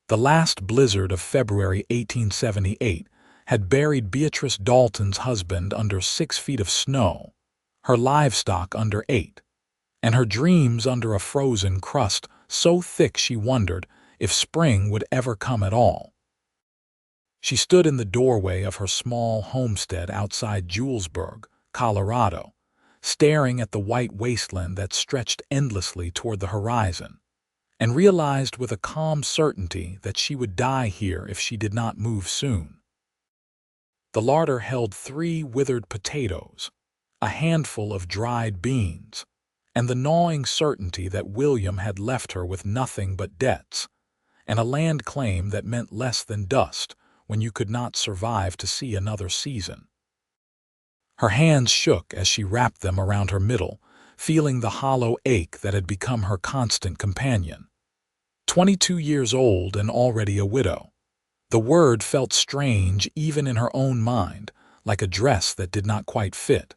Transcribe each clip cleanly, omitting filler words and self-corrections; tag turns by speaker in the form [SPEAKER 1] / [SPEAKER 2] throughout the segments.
[SPEAKER 1] The last blizzard of February 1878 had buried Beatrice Dalton's husband under 6 feet of snow, her livestock under 8, and her dreams under a frozen crust so thick she wondered if spring would ever come at all. She stood in the doorway of her small homestead outside Julesburg, Colorado, staring at the white wasteland that stretched endlessly toward the horizon, and realized with a calm certainty that she would die here if she did not move soon. The larder held 3 withered potatoes, a handful of dried beans, and the gnawing certainty that William had left her with nothing but debts, and a land claim that meant less than dust when you could not survive to see another season. Her hands shook as she wrapped them around her middle, feeling the hollow ache that had become her constant companion. 22 years old and already a widow. The word felt strange even in her own mind, like a dress that did not quite fit.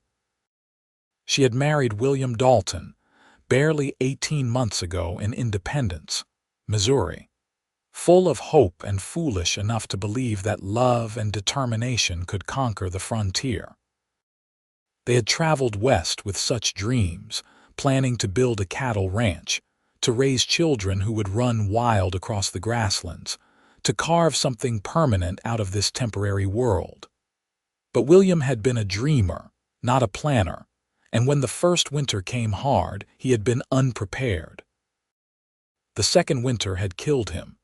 [SPEAKER 1] She had married William Dalton barely 18 months ago in Independence, Missouri, full of hope and foolish enough to believe that love and determination could conquer the frontier. They had traveled west with such dreams, planning to build a cattle ranch, to raise children who would run wild across the grasslands, to carve something permanent out of this temporary world. But William had been a dreamer, not a planner, and when the first winter came hard, he had been unprepared. The second winter had killed him.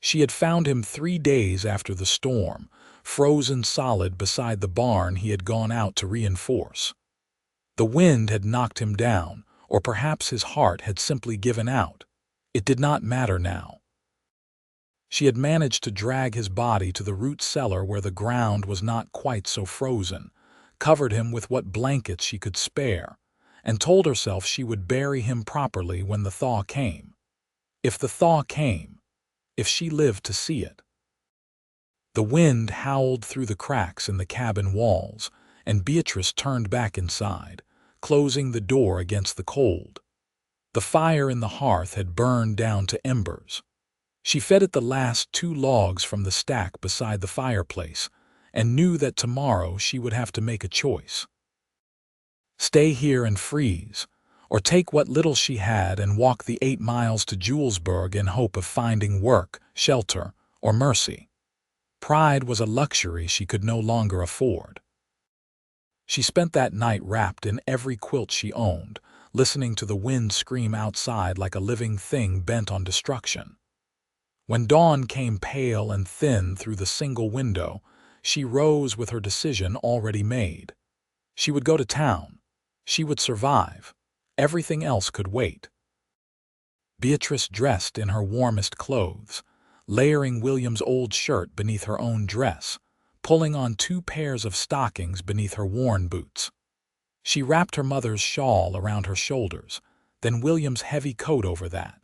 [SPEAKER 1] She had found him 3 days after the storm, frozen solid beside the barn he had gone out to reinforce. The wind had knocked him down, or perhaps his heart had simply given out. It did not matter now. She had managed to drag his body to the root cellar where the ground was not quite so frozen, covered him with what blankets she could spare, and told herself she would bury him properly when the thaw came. If the thaw came, if she lived to see it. The wind howled through the cracks in the cabin walls, and Beatrice turned back inside, closing the door against the cold. The fire in the hearth had burned down to embers. She fed it the last 2 logs from the stack beside the fireplace, and knew that tomorrow she would have to make a choice. Stay here and freeze, or take what little she had and walk the 8 miles to Julesburg in hope of finding work, shelter, or mercy. Pride was a luxury she could no longer afford. She spent that night wrapped in every quilt she owned, listening to the wind scream outside like a living thing bent on destruction. When dawn came pale and thin through the single window, she rose with her decision already made. She would go to town. She would survive. Everything else could wait. Beatrice dressed in her warmest clothes, layering William's old shirt beneath her own dress, pulling on 2 pairs of stockings beneath her worn boots. She wrapped her mother's shawl around her shoulders, then William's heavy coat over that.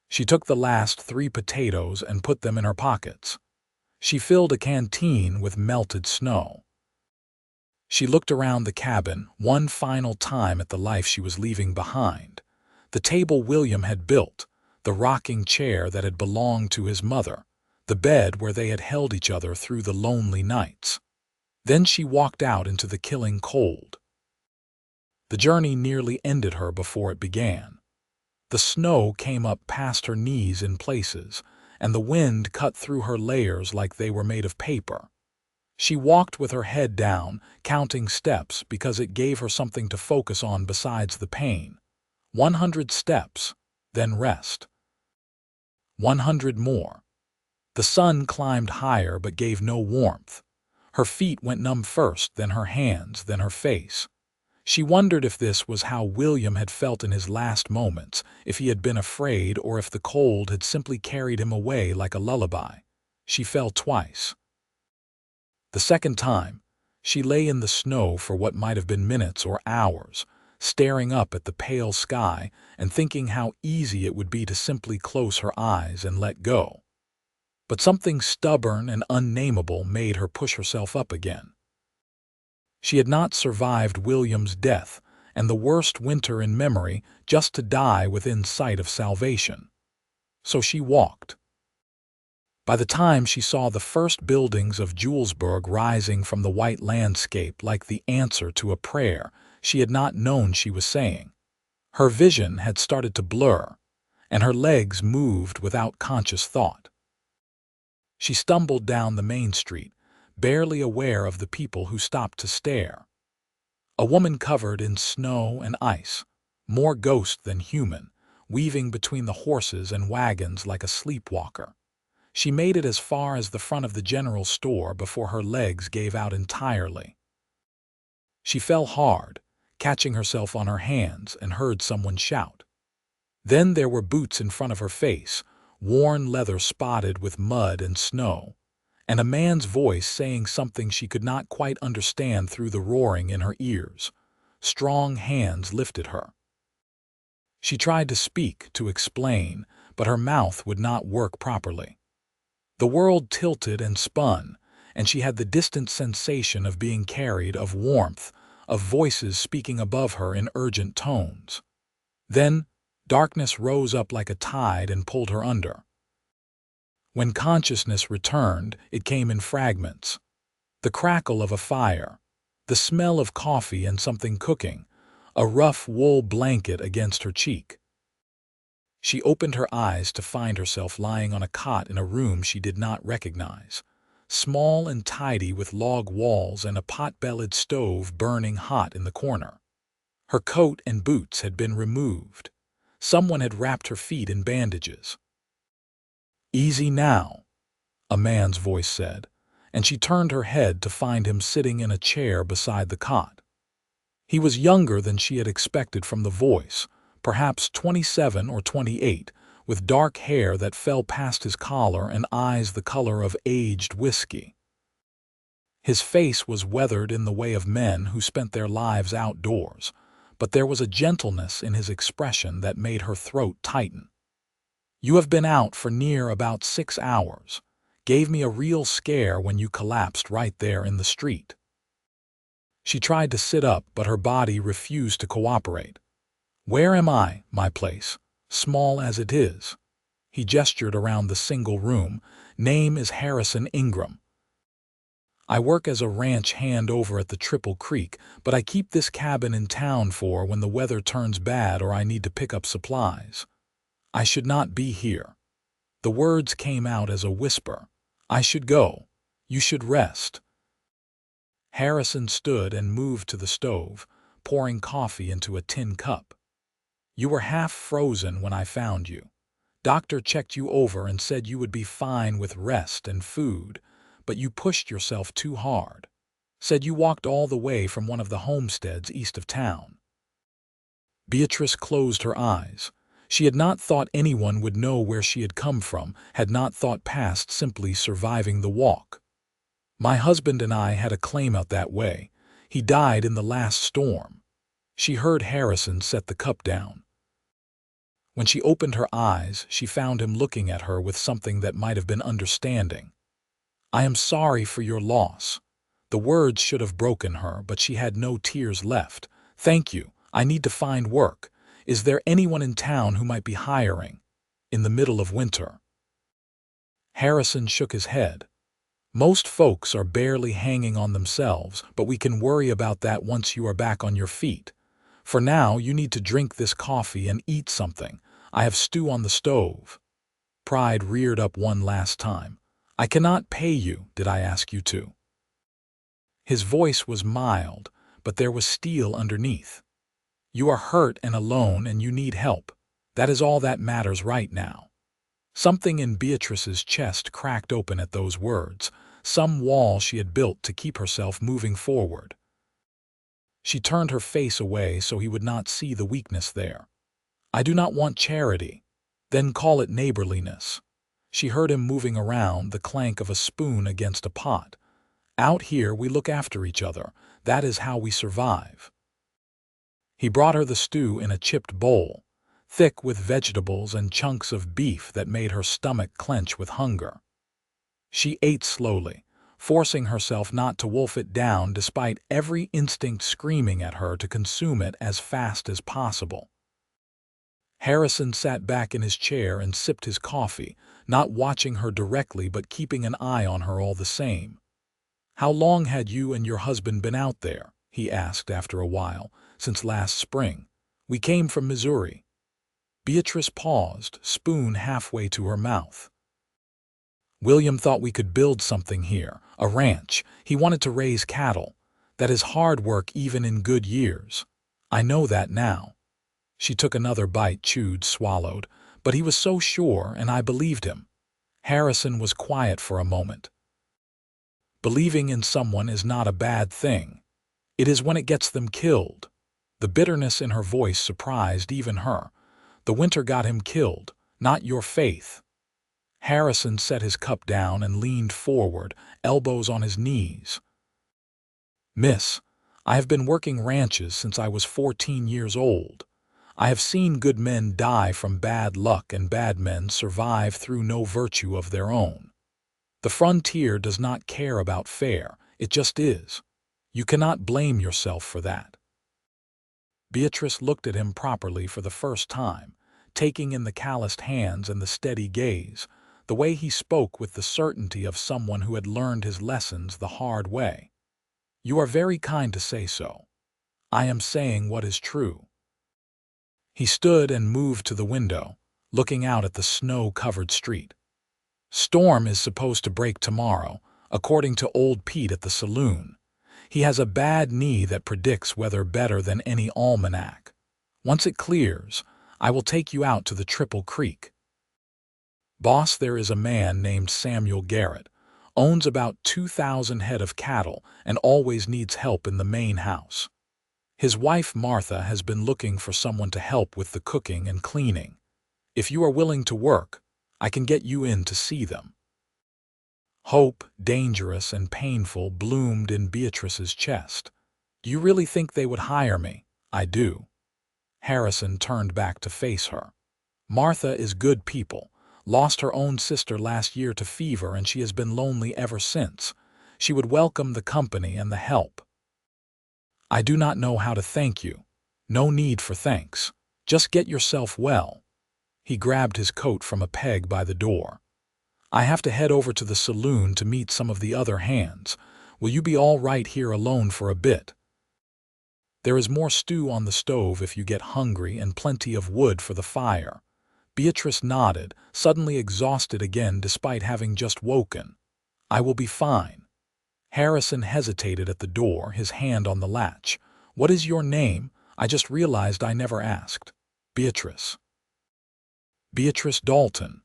[SPEAKER 1] She took the last 3 potatoes and put them in her pockets. She filled a canteen with melted snow. She looked around the cabin one final time at the life she was leaving behind. The table William had built, the rocking chair that had belonged to his mother, the bed where they had held each other through the lonely nights. Then she walked out into the killing cold. The journey nearly ended her before it began. The snow came up past her knees in places, and the wind cut through her layers like they were made of paper. She walked with her head down, counting steps because it gave her something to focus on besides the pain. 100 steps, then rest. 100 more. The sun climbed higher but gave no warmth. Her feet went numb first, then her hands, then her face. She wondered if this was how William had felt in his last moments, if he had been afraid, or if the cold had simply carried him away like a lullaby. She fell twice. The second time, she lay in the snow for what might have been minutes or hours, staring up at the pale sky and thinking how easy it would be to simply close her eyes and let go. But something stubborn and unnameable made her push herself up again. She had not survived William's death and the worst winter in memory just to die within sight of salvation. So she walked. By the time she saw the first buildings of Julesburg rising from the white landscape like the answer to a prayer she had not known she was saying, her vision had started to blur, and her legs moved without conscious thought. She stumbled down the main street, barely aware of the people who stopped to stare. A woman covered in snow and ice, more ghost than human, weaving between the horses and wagons like a sleepwalker. She made it as far as the front of the general store before her legs gave out entirely. She fell hard, catching herself on her hands, and heard someone shout. Then there were boots in front of her face, worn leather spotted with mud and snow, and a man's voice saying something she could not quite understand through the roaring in her ears. Strong hands lifted her. She tried to speak, to explain, but her mouth would not work properly. The world tilted and spun, and she had the distant sensation of being carried, of warmth, of voices speaking above her in urgent tones. Then, darkness rose up like a tide and pulled her under. When consciousness returned, it came in fragments. The crackle of a fire, the smell of coffee and something cooking, a rough wool blanket against her cheek. She opened her eyes to find herself lying on a cot in a room she did not recognize, small and tidy with log walls and a pot-bellied stove burning hot in the corner. Her coat and boots had been removed. Someone had wrapped her feet in bandages. "Easy now," a man's voice said, and she turned her head to find him sitting in a chair beside the cot. He was younger than she had expected from the voice, perhaps 27 or 28, with dark hair that fell past his collar and eyes the color of aged whiskey. His face was weathered in the way of men who spent their lives outdoors, but there was a gentleness in his expression that made her throat tighten. "You have been out for near about 6 hours. Gave me a real scare when you collapsed right there in the street." She tried to sit up, but her body refused to cooperate. "Where am I, my place, small as it is?" He gestured around the single room. "Name is Harrison Ingram. I work as a ranch hand over at the Triple Creek, but I keep this cabin in town for when the weather turns bad or I need to pick up supplies. I should not be here." The words came out as a whisper. "I should go. You should rest." Harrison stood and moved to the stove, pouring coffee into a tin cup. "You were half frozen when I found you. Doctor checked you over and said you would be fine with rest and food, but you pushed yourself too hard. Said you walked all the way from one of the homesteads east of town." Beatrice closed her eyes. She had not thought anyone would know where she had come from, had not thought past simply surviving the walk. "My husband and I had a claim out that way. He died in the last storm." She heard Harrison set the cup down. When she opened her eyes, she found him looking at her with something that might have been understanding. "I am sorry for your loss." The words should have broken her, but she had no tears left. "Thank you. I need to find work. Is there anyone in town who might be hiring? In the middle of winter?" Harrison shook his head. "Most folks are barely hanging on themselves, but we can worry about that once you are back on your feet. For now, you need to drink this coffee and eat something. I have stew on the stove." Pride reared up one last time. "I cannot pay you, did I ask you to?" His voice was mild, but there was steel underneath. "You are hurt and alone and you need help. That is all that matters right now." Something in Beatrice's chest cracked open at those words, some wall she had built to keep herself moving forward. She turned her face away so he would not see the weakness there. "I do not want charity. Then call it neighborliness." She heard him moving around, the clank of a spoon against a pot. "Out here we look after each other. That is how we survive." He brought her the stew in a chipped bowl, thick with vegetables and chunks of beef that made her stomach clench with hunger. She ate slowly, forcing herself not to wolf it down despite every instinct screaming at her to consume it as fast as possible. Harrison sat back in his chair and sipped his coffee, not watching her directly but keeping an eye on her all the same. "How long had you and your husband been out there?" he asked after a while. "Since last spring. We came from Missouri." Beatrice paused, spoon halfway to her mouth. "William thought we could build something here, a ranch. He wanted to raise cattle. That is hard work even in good years. I know that now." She took another bite, chewed, swallowed, but he was so sure, and I believed him. Harrison was quiet for a moment. "Believing in someone is not a bad thing. It is when it gets them killed." The bitterness in her voice surprised even her. "The winter got him killed, not your faith." Harrison set his cup down and leaned forward, elbows on his knees. "Miss, I have been working ranches since I was 14 years old. I have seen good men die from bad luck and bad men survive through no virtue of their own. The frontier does not care about fair, it just is. You cannot blame yourself for that." Beatrice looked at him properly for the first time, taking in the calloused hands and the steady gaze, the way he spoke with the certainty of someone who had learned his lessons the hard way. "You are very kind to say so. I am saying what is true." He stood and moved to the window, looking out at the snow-covered street. "Storm is supposed to break tomorrow, according to old Pete at the saloon. He has a bad knee that predicts weather better than any almanac. Once it clears, I will take you out to the Triple Creek. Boss, there is a man named Samuel Garrett, owns about 2,000 head of cattle and always needs help in the main house. His wife Martha has been looking for someone to help with the cooking and cleaning. If you are willing to work, I can get you in to see them." Hope, dangerous and painful, bloomed in Beatrice's chest. "Do you really think they would hire me?" "I do." Harrison turned back to face her. "Martha is good people. Lost her own sister last year to fever, and she has been lonely ever since. She would welcome the company and the help." "I do not know how to thank you." "No need for thanks. Just get yourself well." He grabbed his coat from a peg by the door. "I have to head over to the saloon to meet some of the other hands. Will you be all right here alone for a bit? There is more stew on the stove if you get hungry and plenty of wood for the fire." Beatrice nodded, suddenly exhausted again despite having just woken. "I will be fine." Harrison hesitated at the door, his hand on the latch. "What is your name? I just realized I never asked." "Beatrice." "Beatrice Dalton."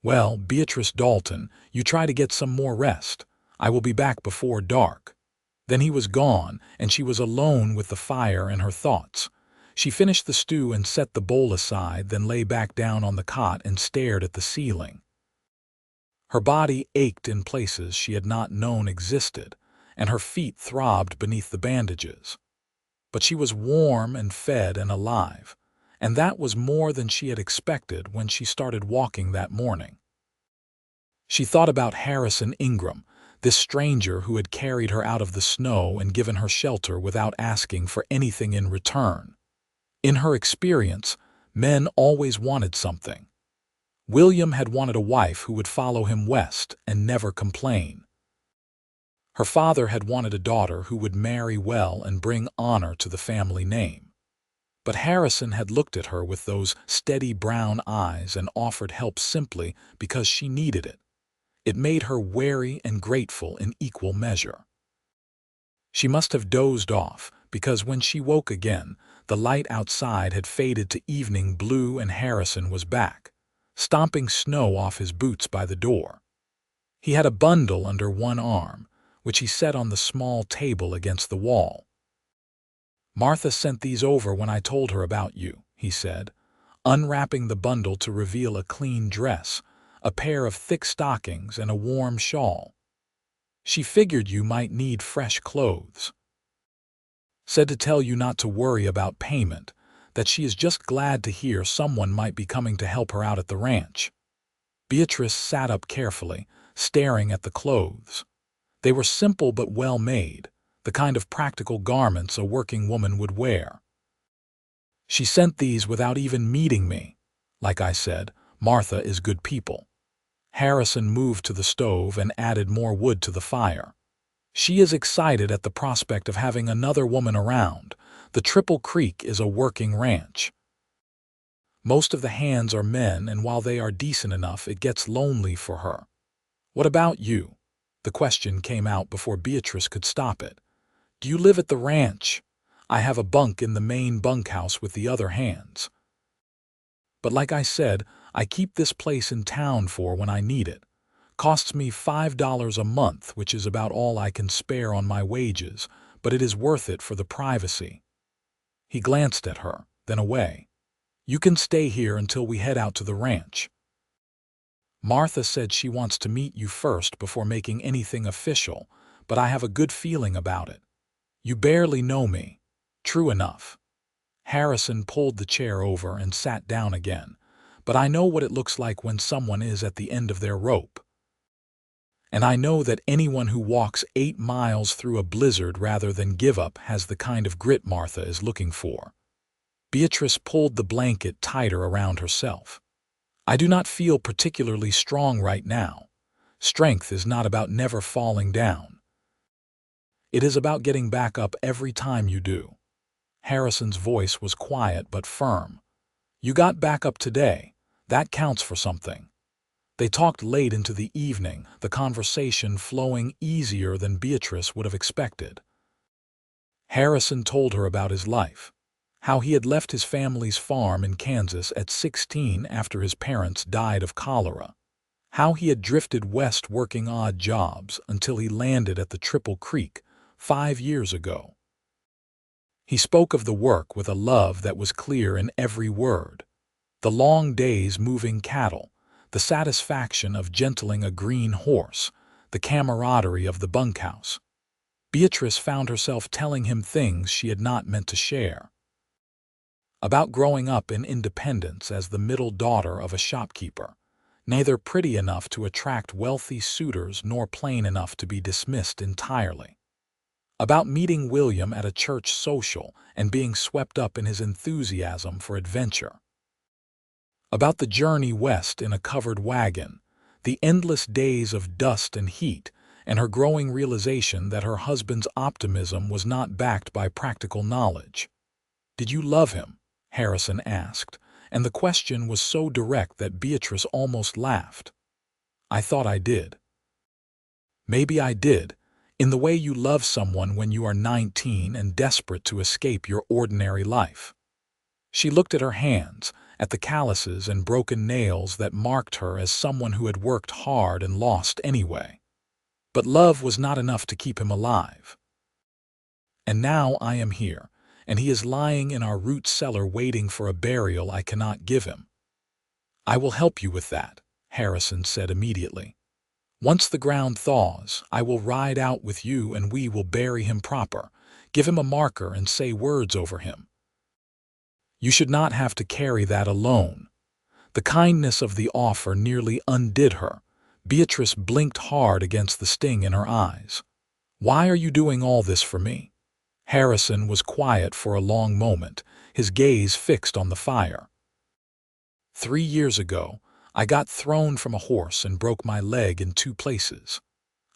[SPEAKER 1] "Well, Beatrice Dalton, you try to get some more rest. I will be back before dark." Then he was gone, and she was alone with the fire and her thoughts. She finished the stew and set the bowl aside, then lay back down on the cot and stared at the ceiling. Her body ached in places she had not known existed, and her feet throbbed beneath the bandages. But she was warm and fed and alive, and that was more than she had expected when she started walking that morning. She thought about Harrison Ingram, this stranger who had carried her out of the snow and given her shelter without asking for anything in return. In her experience, men always wanted something. William had wanted a wife who would follow him west and never complain. Her father had wanted a daughter who would marry well and bring honor to the family name. But Harrison had looked at her with those steady brown eyes and offered help simply because she needed it. It made her wary and grateful in equal measure. She must have dozed off, because when she woke again, the light outside had faded to evening blue and Harrison was back, stomping snow off his boots by the door. He had a bundle under one arm, which he set on the small table against the wall. "Martha sent these over when I told her about you," he said, unwrapping the bundle to reveal a clean dress, a pair of thick stockings, and a warm shawl. "She figured you might need fresh clothes. Said to tell you not to worry about payment, that she is just glad to hear someone might be coming to help her out at the ranch." Beatrice sat up carefully, staring at the clothes. They were simple but well made, the kind of practical garments a working woman would wear. "She sent these without even meeting me. Like I said, Martha is good people." Harrison moved to the stove and added more wood to the fire. She is excited at the prospect of having another woman around. The Triple Creek is a working ranch. Most of the hands are men, and while they are decent enough, it gets lonely for her. What about you? The question came out before Beatrice could stop it. Do you live at the ranch? I have a bunk in the main bunkhouse with the other hands. But like I said, I keep this place in town for when I need it. Costs me $5 a month, which is about all I can spare on my wages, but it is worth it for the privacy. He glanced at her, then away. You can stay here until we head out to the ranch. Martha said she wants to meet you first before making anything official, but I have a good feeling about it. You barely know me. True enough. Harrison pulled the chair over and sat down again, but I know what it looks like when someone is at the end of their rope. And I know that anyone who walks 8 miles through a blizzard rather than give up has the kind of grit Martha is looking for. Beatrice pulled the blanket tighter around herself. I do not feel particularly strong right now. Strength is not about never falling down. It is about getting back up every time you do. Harrison's voice was quiet but firm. You got back up today. That counts for something. They talked late into the evening, the conversation flowing easier than Beatrice would have expected. Harrison told her about his life, how he had left his family's farm in Kansas at 16 after his parents died of cholera, how he had drifted west working odd jobs until he landed at the Triple Creek 5 years ago. He spoke of the work with a love that was clear in every word. The long days moving cattle, the satisfaction of gentling a green horse, the camaraderie of the bunkhouse. Beatrice found herself telling him things she had not meant to share. About growing up in independence as the middle daughter of a shopkeeper, neither pretty enough to attract wealthy suitors nor plain enough to be dismissed entirely. About meeting William at a church social and being swept up in his enthusiasm for adventure. About the journey west in a covered wagon, the endless days of dust and heat, and her growing realization that her husband's optimism was not backed by practical knowledge. Did you love him? Harrison asked, and the question was so direct that Beatrice almost laughed. I thought I did. Maybe I did, in the way you love someone when you are 19 and desperate to escape your ordinary life. She looked at her hands, at the calluses and broken nails that marked her as someone who had worked hard and lost anyway. But love was not enough to keep him alive. And now I am here, and he is lying in our root cellar waiting for a burial I cannot give him. I will help you with that, Harrison said immediately. Once the ground thaws, I will ride out with you and we will bury him proper, give him a marker and say words over him. You should not have to carry that alone. The kindness of the offer nearly undid her. Beatrice blinked hard against the sting in her eyes. Why are you doing all this for me? Harrison was quiet for a long moment, his gaze fixed on the fire. 3 years ago, I got thrown from a horse and broke my leg in 2 places.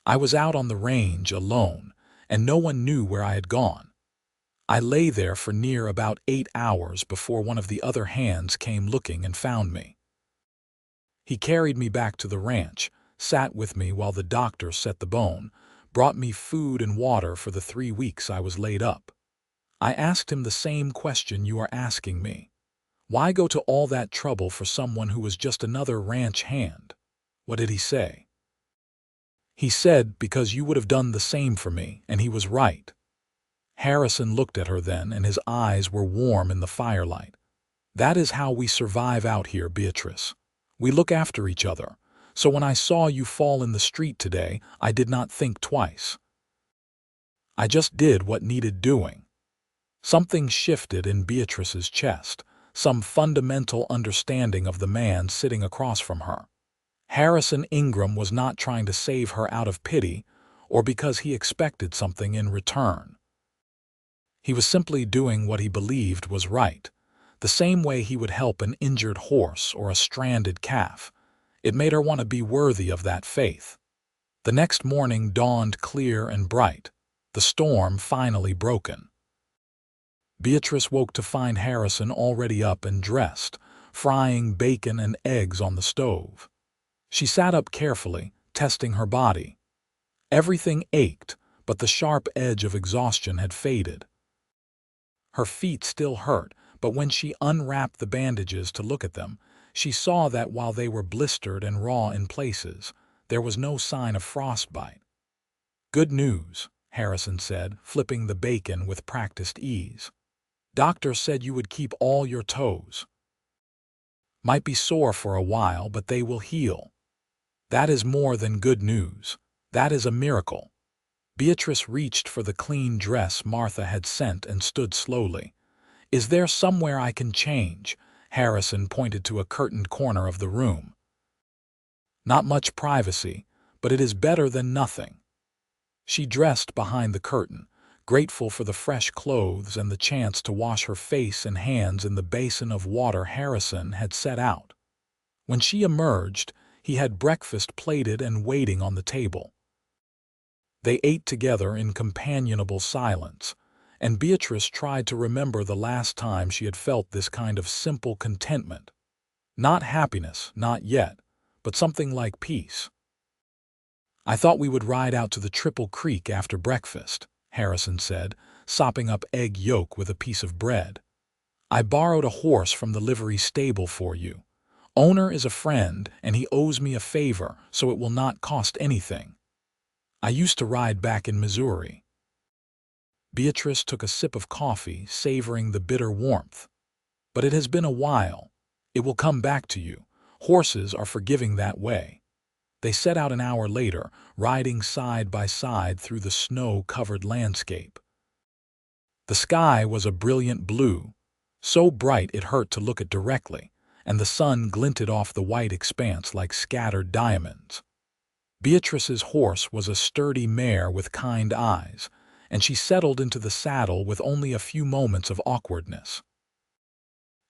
[SPEAKER 1] I was out on the range alone, and no one knew where I had gone. I lay there for near about 8 hours before one of the other hands came looking and found me. He carried me back to the ranch, sat with me while the doctor set the bone, brought me food and water for the 3 weeks I was laid up. I asked him the same question you are asking me. Why go to all that trouble for someone who was just another ranch hand? What did he say? He said, because you would have done the same for me, and he was right. Harrison looked at her then, and his eyes were warm in the firelight. That is how we survive out here, Beatrice. We look after each other. So when I saw you fall in the street today, I did not think twice. I just did what needed doing. Something shifted in Beatrice's chest, some fundamental understanding of the man sitting across from her. Harrison Ingram was not trying to save her out of pity or because he expected something in return. He was simply doing what he believed was right, the same way he would help an injured horse or a stranded calf, It made her want to be worthy of that faith. The next morning dawned clear and bright, the storm finally broken. Beatrice woke to find Harrison already up and dressed, frying bacon and eggs on the stove. She sat up carefully, testing her body. Everything ached, but the sharp edge of exhaustion had faded. Her feet still hurt, but when she unwrapped the bandages to look at them, she saw that while they were blistered and raw in places, there was no sign of frostbite. "Good news," Harrison said, flipping the bacon with practiced ease. "Doctor said you would keep all your toes. Might be sore for a while, but they will heal. That is more than good news. That is a miracle." Beatrice reached for the clean dress Martha had sent and stood slowly. "Is there somewhere I can change?" Harrison pointed to a curtained corner of the room. "Not much privacy, but it is better than nothing." She dressed behind the curtain, grateful for the fresh clothes and the chance to wash her face and hands in the basin of water Harrison had set out. When she emerged, he had breakfast plated and waiting on the table. They ate together in companionable silence, and Beatrice tried to remember the last time she had felt this kind of simple contentment. Not happiness, not yet, but something like peace. "I thought we would ride out to the Triple Creek after breakfast," Harrison said, sopping up egg yolk with a piece of bread. "I borrowed a horse from the livery stable for you. Owner is a friend, and he owes me a favor, so it will not cost anything. I used to ride back in Missouri." Beatrice took a sip of coffee, savoring the bitter warmth. "But it has been a while. It will come back to you. Horses are forgiving that way." They set out an hour later, riding side by side through the snow-covered landscape. The sky was a brilliant blue, so bright it hurt to look at directly, and the sun glinted off the white expanse like scattered diamonds. Beatrice's horse was a sturdy mare with kind eyes, and she settled into the saddle with only a few moments of awkwardness.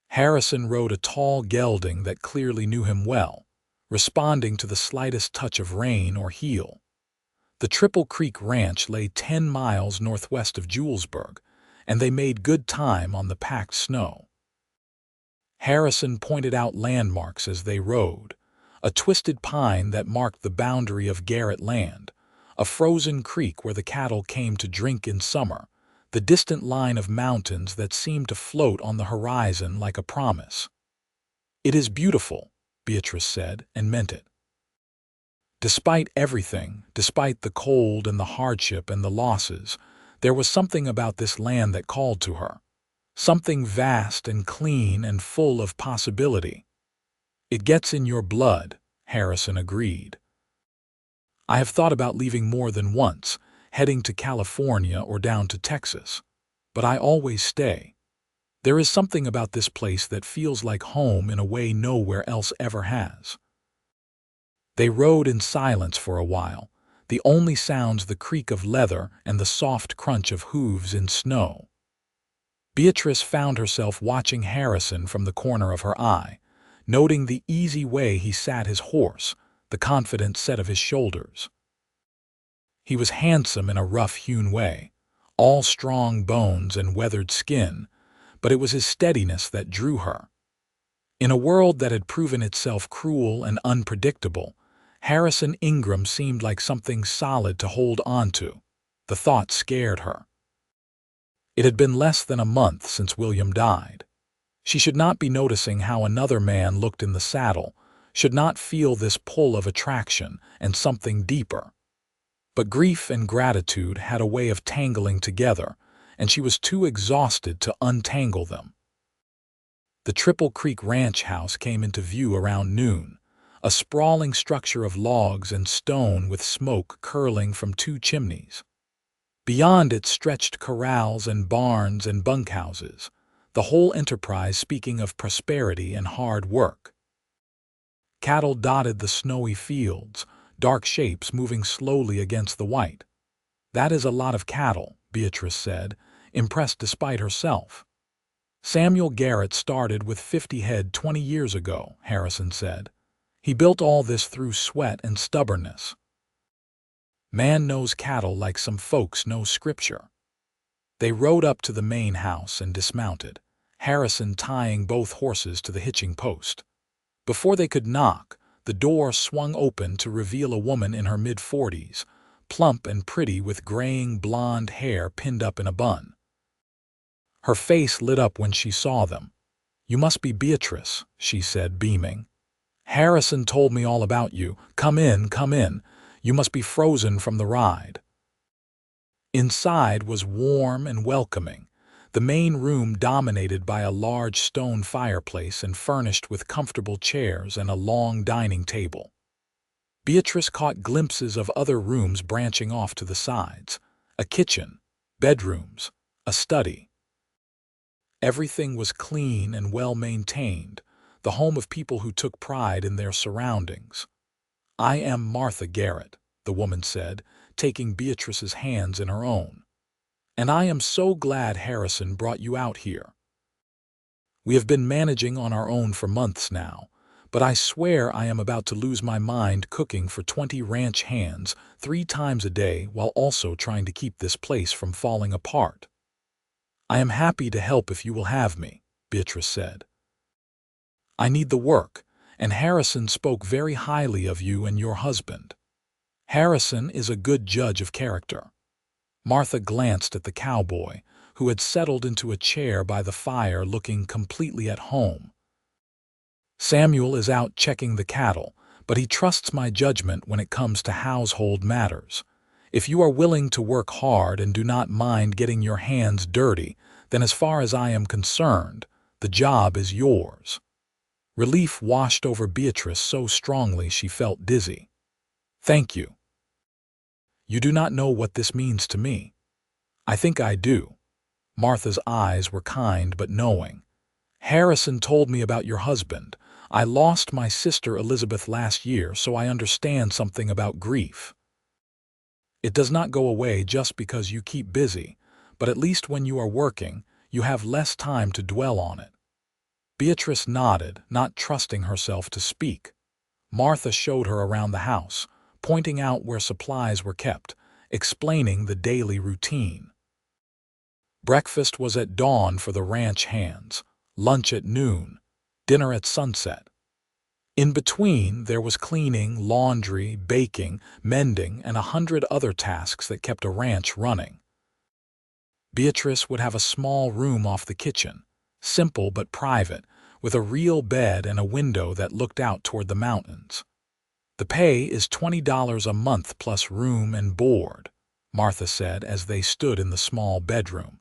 [SPEAKER 1] Harrison rode a tall gelding that clearly knew him well, responding to the slightest touch of rein or heel. The Triple Creek Ranch lay 10 miles northwest of Julesburg, and they made good time on the packed snow. Harrison pointed out landmarks as they rode: a twisted pine that marked the boundary of Garrett land, a frozen creek where the cattle came to drink in summer, the distant line of mountains that seemed to float on the horizon like a promise. "It is beautiful," Beatrice said, and meant it. Despite everything, despite the cold and the hardship and the losses, there was something about this land that called to her. Something vast and clean and full of possibility. "It gets in your blood," Harrison agreed. "I have thought about leaving more than once, heading to California or down to Texas. But I always stay. There is something about this place that feels like home in a way nowhere else ever has." They rode in silence for a while, the only sounds the creak of leather and the soft crunch of hooves in snow. Beatrice found herself watching Harrison from the corner of her eye, noting the easy way he sat his horse, the confident set of his shoulders. He was handsome in a rough-hewn way, all strong bones and weathered skin, but it was his steadiness that drew her. In a world that had proven itself cruel and unpredictable, Harrison Ingram seemed like something solid to hold on to. The thought scared her. It had been less than a month since William died. She should not be noticing how another man looked in the saddle, should not feel this pull of attraction and something deeper. But grief and gratitude had a way of tangling together, and she was too exhausted to untangle them. The Triple Creek Ranch house came into view around noon, a sprawling structure of logs and stone with smoke curling from 2 chimneys. Beyond it stretched corrals and barns and bunkhouses, the whole enterprise speaking of prosperity and hard work. Cattle dotted the snowy fields, dark shapes moving slowly against the white. "That is a lot of cattle," Beatrice said, impressed despite herself. "Samuel Garrett started with 50 head 20 years ago," Harrison said. He built all this through sweat and stubbornness. Man knows cattle like some folks know scripture. They rode up to the main house and dismounted, Harrison tying both horses to the hitching post. Before they could knock, the door swung open to reveal a woman in her mid-40s, plump and pretty with graying blonde hair pinned up in a bun. Her face lit up when she saw them. "You must be Beatrice," she said, beaming. "Harrison told me all about you. Come in, come in. You must be frozen from the ride." Inside was warm and welcoming, the main room dominated by a large stone fireplace and furnished with comfortable chairs and a long dining table. Beatrice caught glimpses of other rooms branching off to the sides, a kitchen, bedrooms, a study. Everything was clean and well-maintained, the home of people who took pride in their surroundings. "I am Martha Garrett," the woman said, taking Beatrice's hands in her own. "And I am so glad Harrison brought you out here. We have been managing on our own for months now, but I swear I am about to lose my mind cooking for 20 ranch hands 3 times a day while also trying to keep this place from falling apart." "I am happy to help if you will have me," Beatrice said. "I need the work, and Harrison spoke very highly of you and your husband. Harrison is a good judge of character." Martha glanced at the cowboy, who had settled into a chair by the fire looking completely at home. "Samuel is out checking the cattle, but he trusts my judgment when it comes to household matters. If you are willing to work hard and do not mind getting your hands dirty, then as far as I am concerned, the job is yours." Relief washed over Beatrice so strongly she felt dizzy. "Thank you. You do not know what this means to me." "I think I do." Martha's eyes were kind but knowing. "Harrison told me about your husband. I lost my sister Elizabeth last year, so I understand something about grief. It does not go away just because you keep busy, but at least when you are working, you have less time to dwell on it." Beatrice nodded, not trusting herself to speak. Martha showed her around the house, pointing out where supplies were kept, explaining the daily routine. Breakfast was at dawn for the ranch hands, lunch at noon, dinner at sunset. In between, there was cleaning, laundry, baking, mending, and 100 other tasks that kept a ranch running. Beatrice would have a small room off the kitchen, simple but private, with a real bed and a window that looked out toward the mountains. "The pay is $20 a month plus room and board," Martha said as they stood in the small bedroom.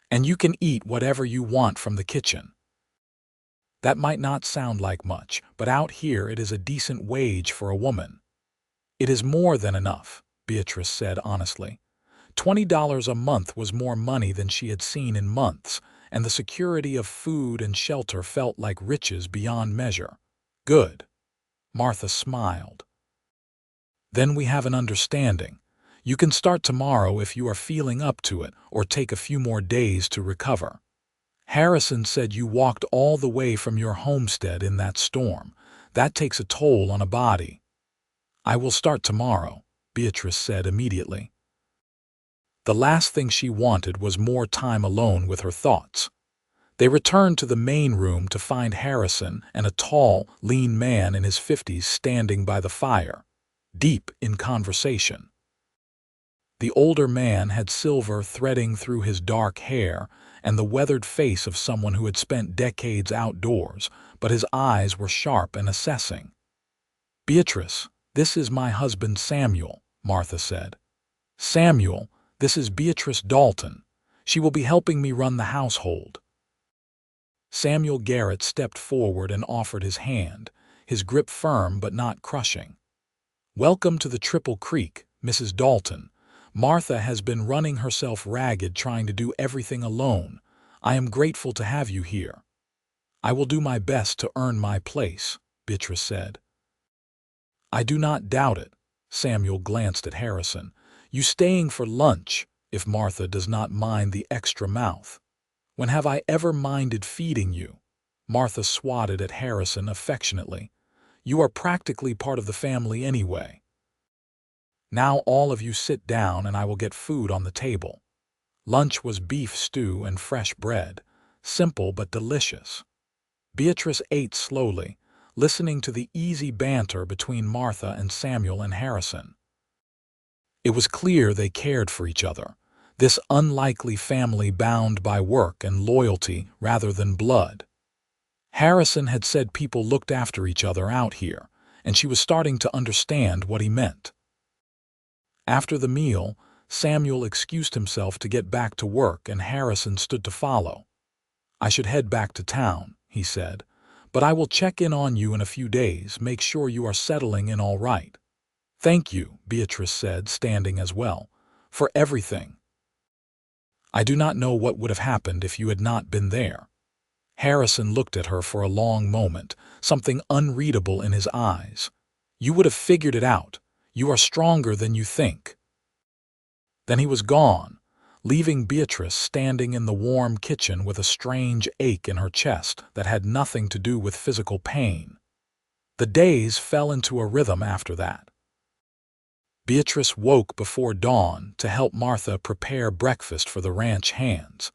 [SPEAKER 1] "And you can eat whatever you want from the kitchen." That might not sound like much, but out here it is a decent wage for a woman. "It is more than enough," Beatrice said honestly. $20 a month was more money than she had seen in months, and the security of food and shelter felt like riches beyond measure. "Good." Martha smiled. "Then we have an understanding. You can start tomorrow if you are feeling up to it, or take a few more days to recover. Harrison said you walked all the way from your homestead in that storm. That takes a toll on a body." "I will start tomorrow," Beatrice said immediately. The last thing she wanted was more time alone with her thoughts. They returned to the main room to find Harrison and a tall, lean man in his 50s standing by the fire, deep in conversation. The older man had silver threading through his dark hair and the weathered face of someone who had spent decades outdoors, but his eyes were sharp and assessing. "Beatrice, this is my husband Samuel," Martha said. "Samuel, this is Beatrice Dalton. She will be helping me run the household." Samuel Garrett stepped forward and offered his hand, his grip firm but not crushing. "Welcome to the Triple Creek, Mrs. Dalton. Martha has been running herself ragged trying to do everything alone. I am grateful to have you here." "I will do my best to earn my place," Beatrice said. "I do not doubt it." Samuel glanced at Harrison. "You staying for lunch, if Martha does not mind the extra mouth." "When have I ever minded feeding you?" Martha swatted at Harrison affectionately. You are practically part of the family anyway. Now all of you sit down and I will get food on the table. Lunch was beef stew and fresh bread, simple but delicious. Beatrice ate slowly, listening to the easy banter between Martha and Samuel and Harrison. It was clear they cared for each other, this unlikely family bound by work and loyalty rather than blood. Harrison had said people looked after each other out here, and she was starting to understand what he meant. After the meal, Samuel excused himself to get back to work and Harrison stood to follow. "I should head back to town," he said, "but I will check in on you in a few days, make sure you are settling in all right." "Thank you," Beatrice said, standing as well, "for everything. I do not know what would have happened if you had not been there." Harrison looked at her for a long moment, something unreadable in his eyes. "You would have figured it out. You are stronger than you think." Then he was gone, leaving Beatrice standing in the warm kitchen with a strange ache in her chest that had nothing to do with physical pain. The days fell into a rhythm after that. Beatrice woke before dawn to help Martha prepare breakfast for the ranch hands,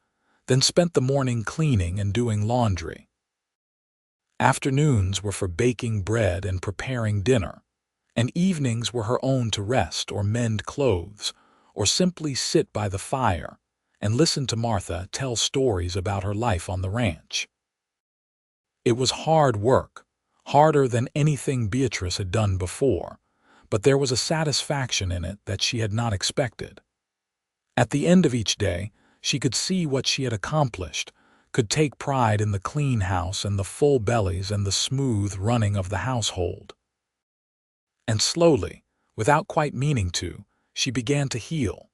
[SPEAKER 1] then spent the morning cleaning and doing laundry. Afternoons were for baking bread and preparing dinner, and evenings were her own to rest or mend clothes, or simply sit by the fire and listen to Martha tell stories about her life on the ranch. It was hard work, harder than anything Beatrice had done before, but there was a satisfaction in it that she had not expected. At the end of each day, she could see what she had accomplished, could take pride in the clean house and the full bellies and the smooth running of the household. And slowly, without quite meaning to, she began to heal.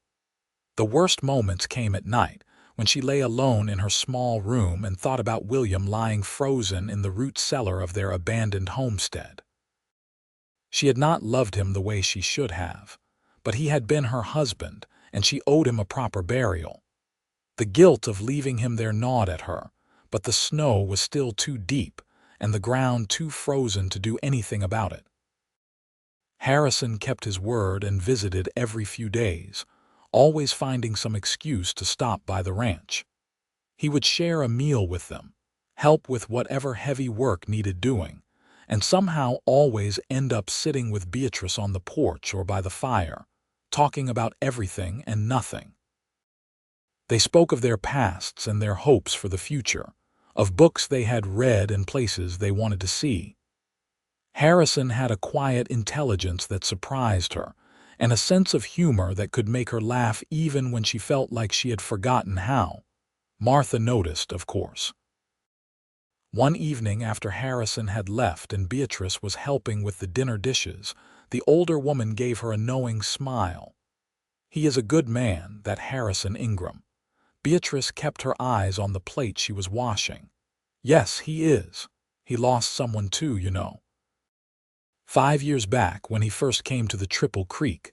[SPEAKER 1] The worst moments came at night, when she lay alone in her small room and thought about William lying frozen in the root cellar of their abandoned homestead. She had not loved him the way she should have, but he had been her husband, and she owed him a proper burial. The guilt of leaving him there gnawed at her, but the snow was still too deep and the ground too frozen to do anything about it. Harrison kept his word and visited every few days, always finding some excuse to stop by the ranch. He would share a meal with them, help with whatever heavy work needed doing, and somehow always end up sitting with Beatrice on the porch or by the fire, talking about everything and nothing. They spoke of their pasts and their hopes for the future, of books they had read and places they wanted to see. Harrison had a quiet intelligence that surprised her, and a sense of humor that could make her laugh even when she felt like she had forgotten how. Martha noticed, of course. One evening after Harrison had left and Beatrice was helping with the dinner dishes, the older woman gave her a knowing smile. "He is a good man, that Harrison Ingram." Beatrice kept her eyes on the plate she was washing. "Yes, he is. He lost someone too, you know. 5 years back, when he first came to the Triple Creek.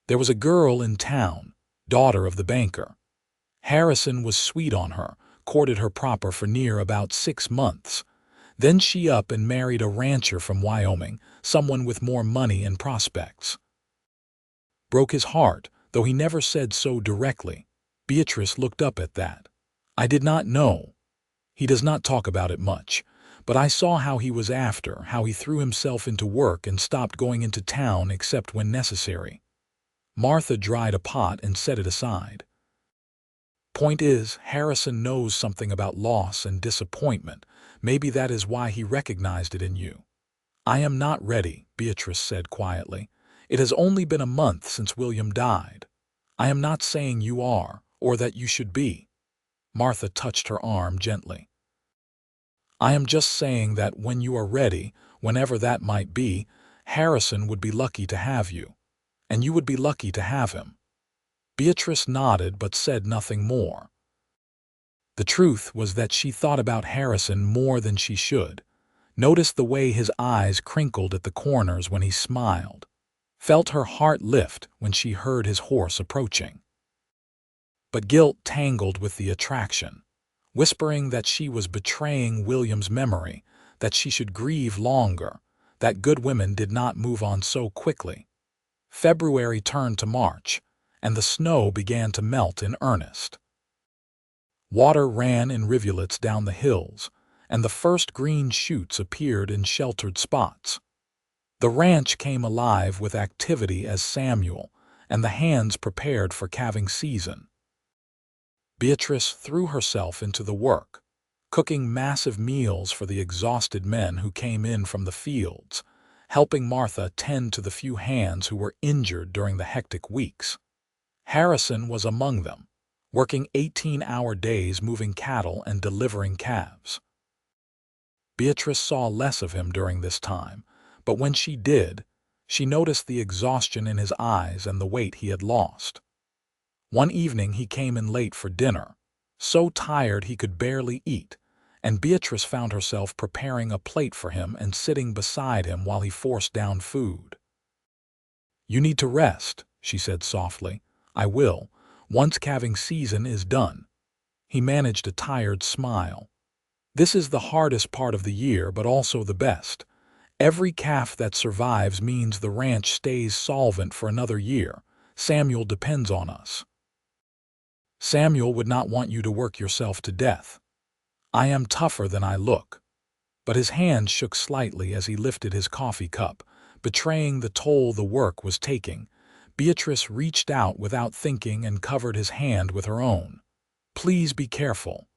[SPEAKER 1] There was a girl in town, daughter of the banker. Harrison was sweet on her, courted her proper for near about 6 months. Then she up and married a rancher from Wyoming, someone with more money and prospects. Broke his heart, though he never said so directly." Beatrice looked up at that. "I did not know. He does not talk about it much, but I saw how he was after, how he threw himself into work and stopped going into town except when necessary." Martha dried a pot and set it aside. "Point is, Harrison knows something about loss and disappointment. Maybe that is why he recognized it in you." "I am not ready," Beatrice said quietly. "It has only been a month since William died. I am not saying you are, or that you should be." Martha touched her arm gently. "I am just saying that when you are ready, whenever that might be, Harrison would be lucky to have you, and you would be lucky to have him." Beatrice nodded but said nothing more. The truth was that she thought about Harrison more than she should, noticed the way his eyes crinkled at the corners when he smiled, felt her heart lift when she heard his horse approaching. But guilt tangled with the attraction, whispering that she was betraying William's memory, that she should grieve longer, that good women did not move on so quickly. February turned to March, and the snow began to melt in earnest. Water ran in rivulets down the hills, and the first green shoots appeared in sheltered spots. The ranch came alive with activity as Samuel and the hands prepared for calving season. Beatrice threw herself into the work, cooking massive meals for the exhausted men who came in from the fields, helping Martha tend to the few hands who were injured during the hectic weeks. Harrison was among them, working 18-hour days moving cattle and delivering calves. Beatrice saw less of him during this time, but when she did, she noticed the exhaustion in his eyes and the weight he had lost. One evening he came in late for dinner, so tired he could barely eat, and Beatrice found herself preparing a plate for him and sitting beside him while he forced down food. "You need to rest," she said softly. "I will, once calving season is done." He managed a tired smile. "This is the hardest part of the year, but also the best. Every calf that survives means the ranch stays solvent for another year. Samuel depends on us." "Samuel would not want you to work yourself to death. I am tougher than I look." But his hand shook slightly as he lifted his coffee cup, betraying the toll the work was taking. Beatrice reached out without thinking and covered his hand with her own. "Please be careful."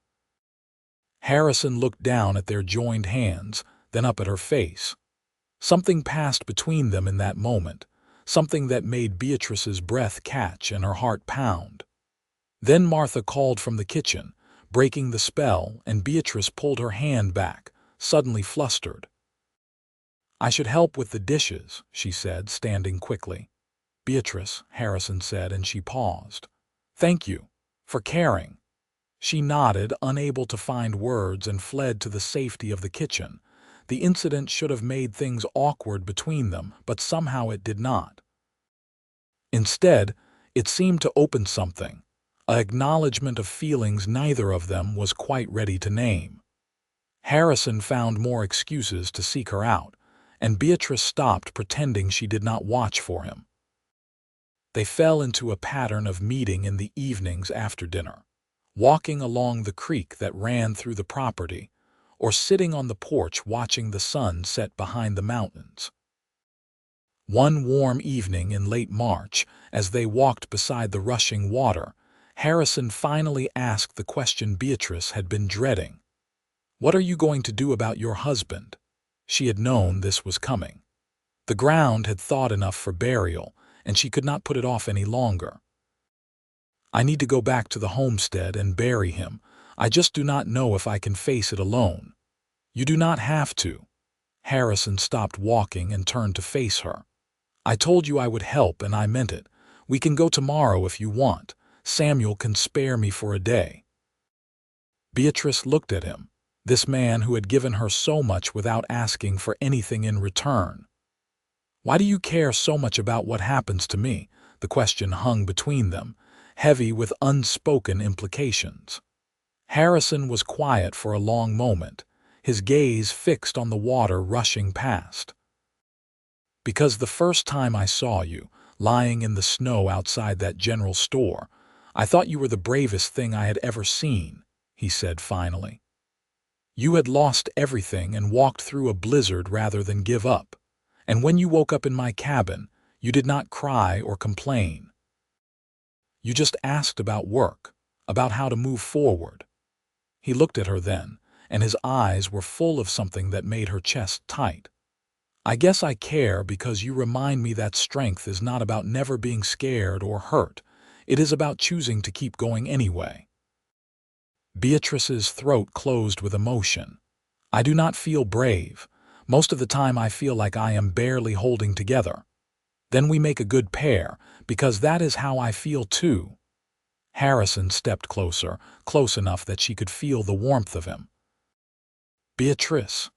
[SPEAKER 1] Harrison looked down at their joined hands, then up at her face. Something passed between them in that moment, something that made Beatrice's breath catch and her heart pound. Then Martha called from the kitchen, breaking the spell, and Beatrice pulled her hand back, suddenly flustered. "I should help with the dishes," she said, standing quickly. "Beatrice," Harrison said, and she paused. "Thank you for caring." She nodded, unable to find words, and fled to the safety of the kitchen. The incident should have made things awkward between them, but somehow it did not. Instead, it seemed to open something, an acknowledgement of feelings neither of them was quite ready to name. Harrison found more excuses to seek her out, and Beatrice stopped pretending she did not watch for him. They fell into a pattern of meeting in the evenings after dinner, walking along the creek that ran through the property, or sitting on the porch watching the sun set behind the mountains. One warm evening in late March, as they walked beside the rushing water, Harrison finally asked the question Beatrice had been dreading. "What are you going to do about your husband?" She had known this was coming. The ground had thawed enough for burial, and she could not put it off any longer. "I need to go back to the homestead and bury him. I just do not know if I can face it alone." "You do not have to." Harrison stopped walking and turned to face her. "I told you I would help, and I meant it. We can go tomorrow if you want. Samuel can spare me for a day." Beatrice looked at him, this man who had given her so much without asking for anything in return. "Why do you care so much about what happens to me?" The question hung between them, heavy with unspoken implications. Harrison was quiet for a long moment, his gaze fixed on the water rushing past. "Because the first time I saw you, lying in the snow outside that general store, I thought you were the bravest thing I had ever seen," he said finally. "You had lost everything and walked through a blizzard rather than give up. And when you woke up in my cabin, you did not cry or complain. You just asked about work, about how to move forward." He looked at her then, and his eyes were full of something that made her chest tight. "I guess I care because you remind me that strength is not about never being scared or hurt. It is about choosing to keep going anyway." Beatrice's throat closed with emotion. "I do not feel brave. Most of the time I feel like I am barely holding together. Then we make a good pair, because that is how I feel too." Harrison stepped closer, close enough that she could feel the warmth of him. "Beatrice,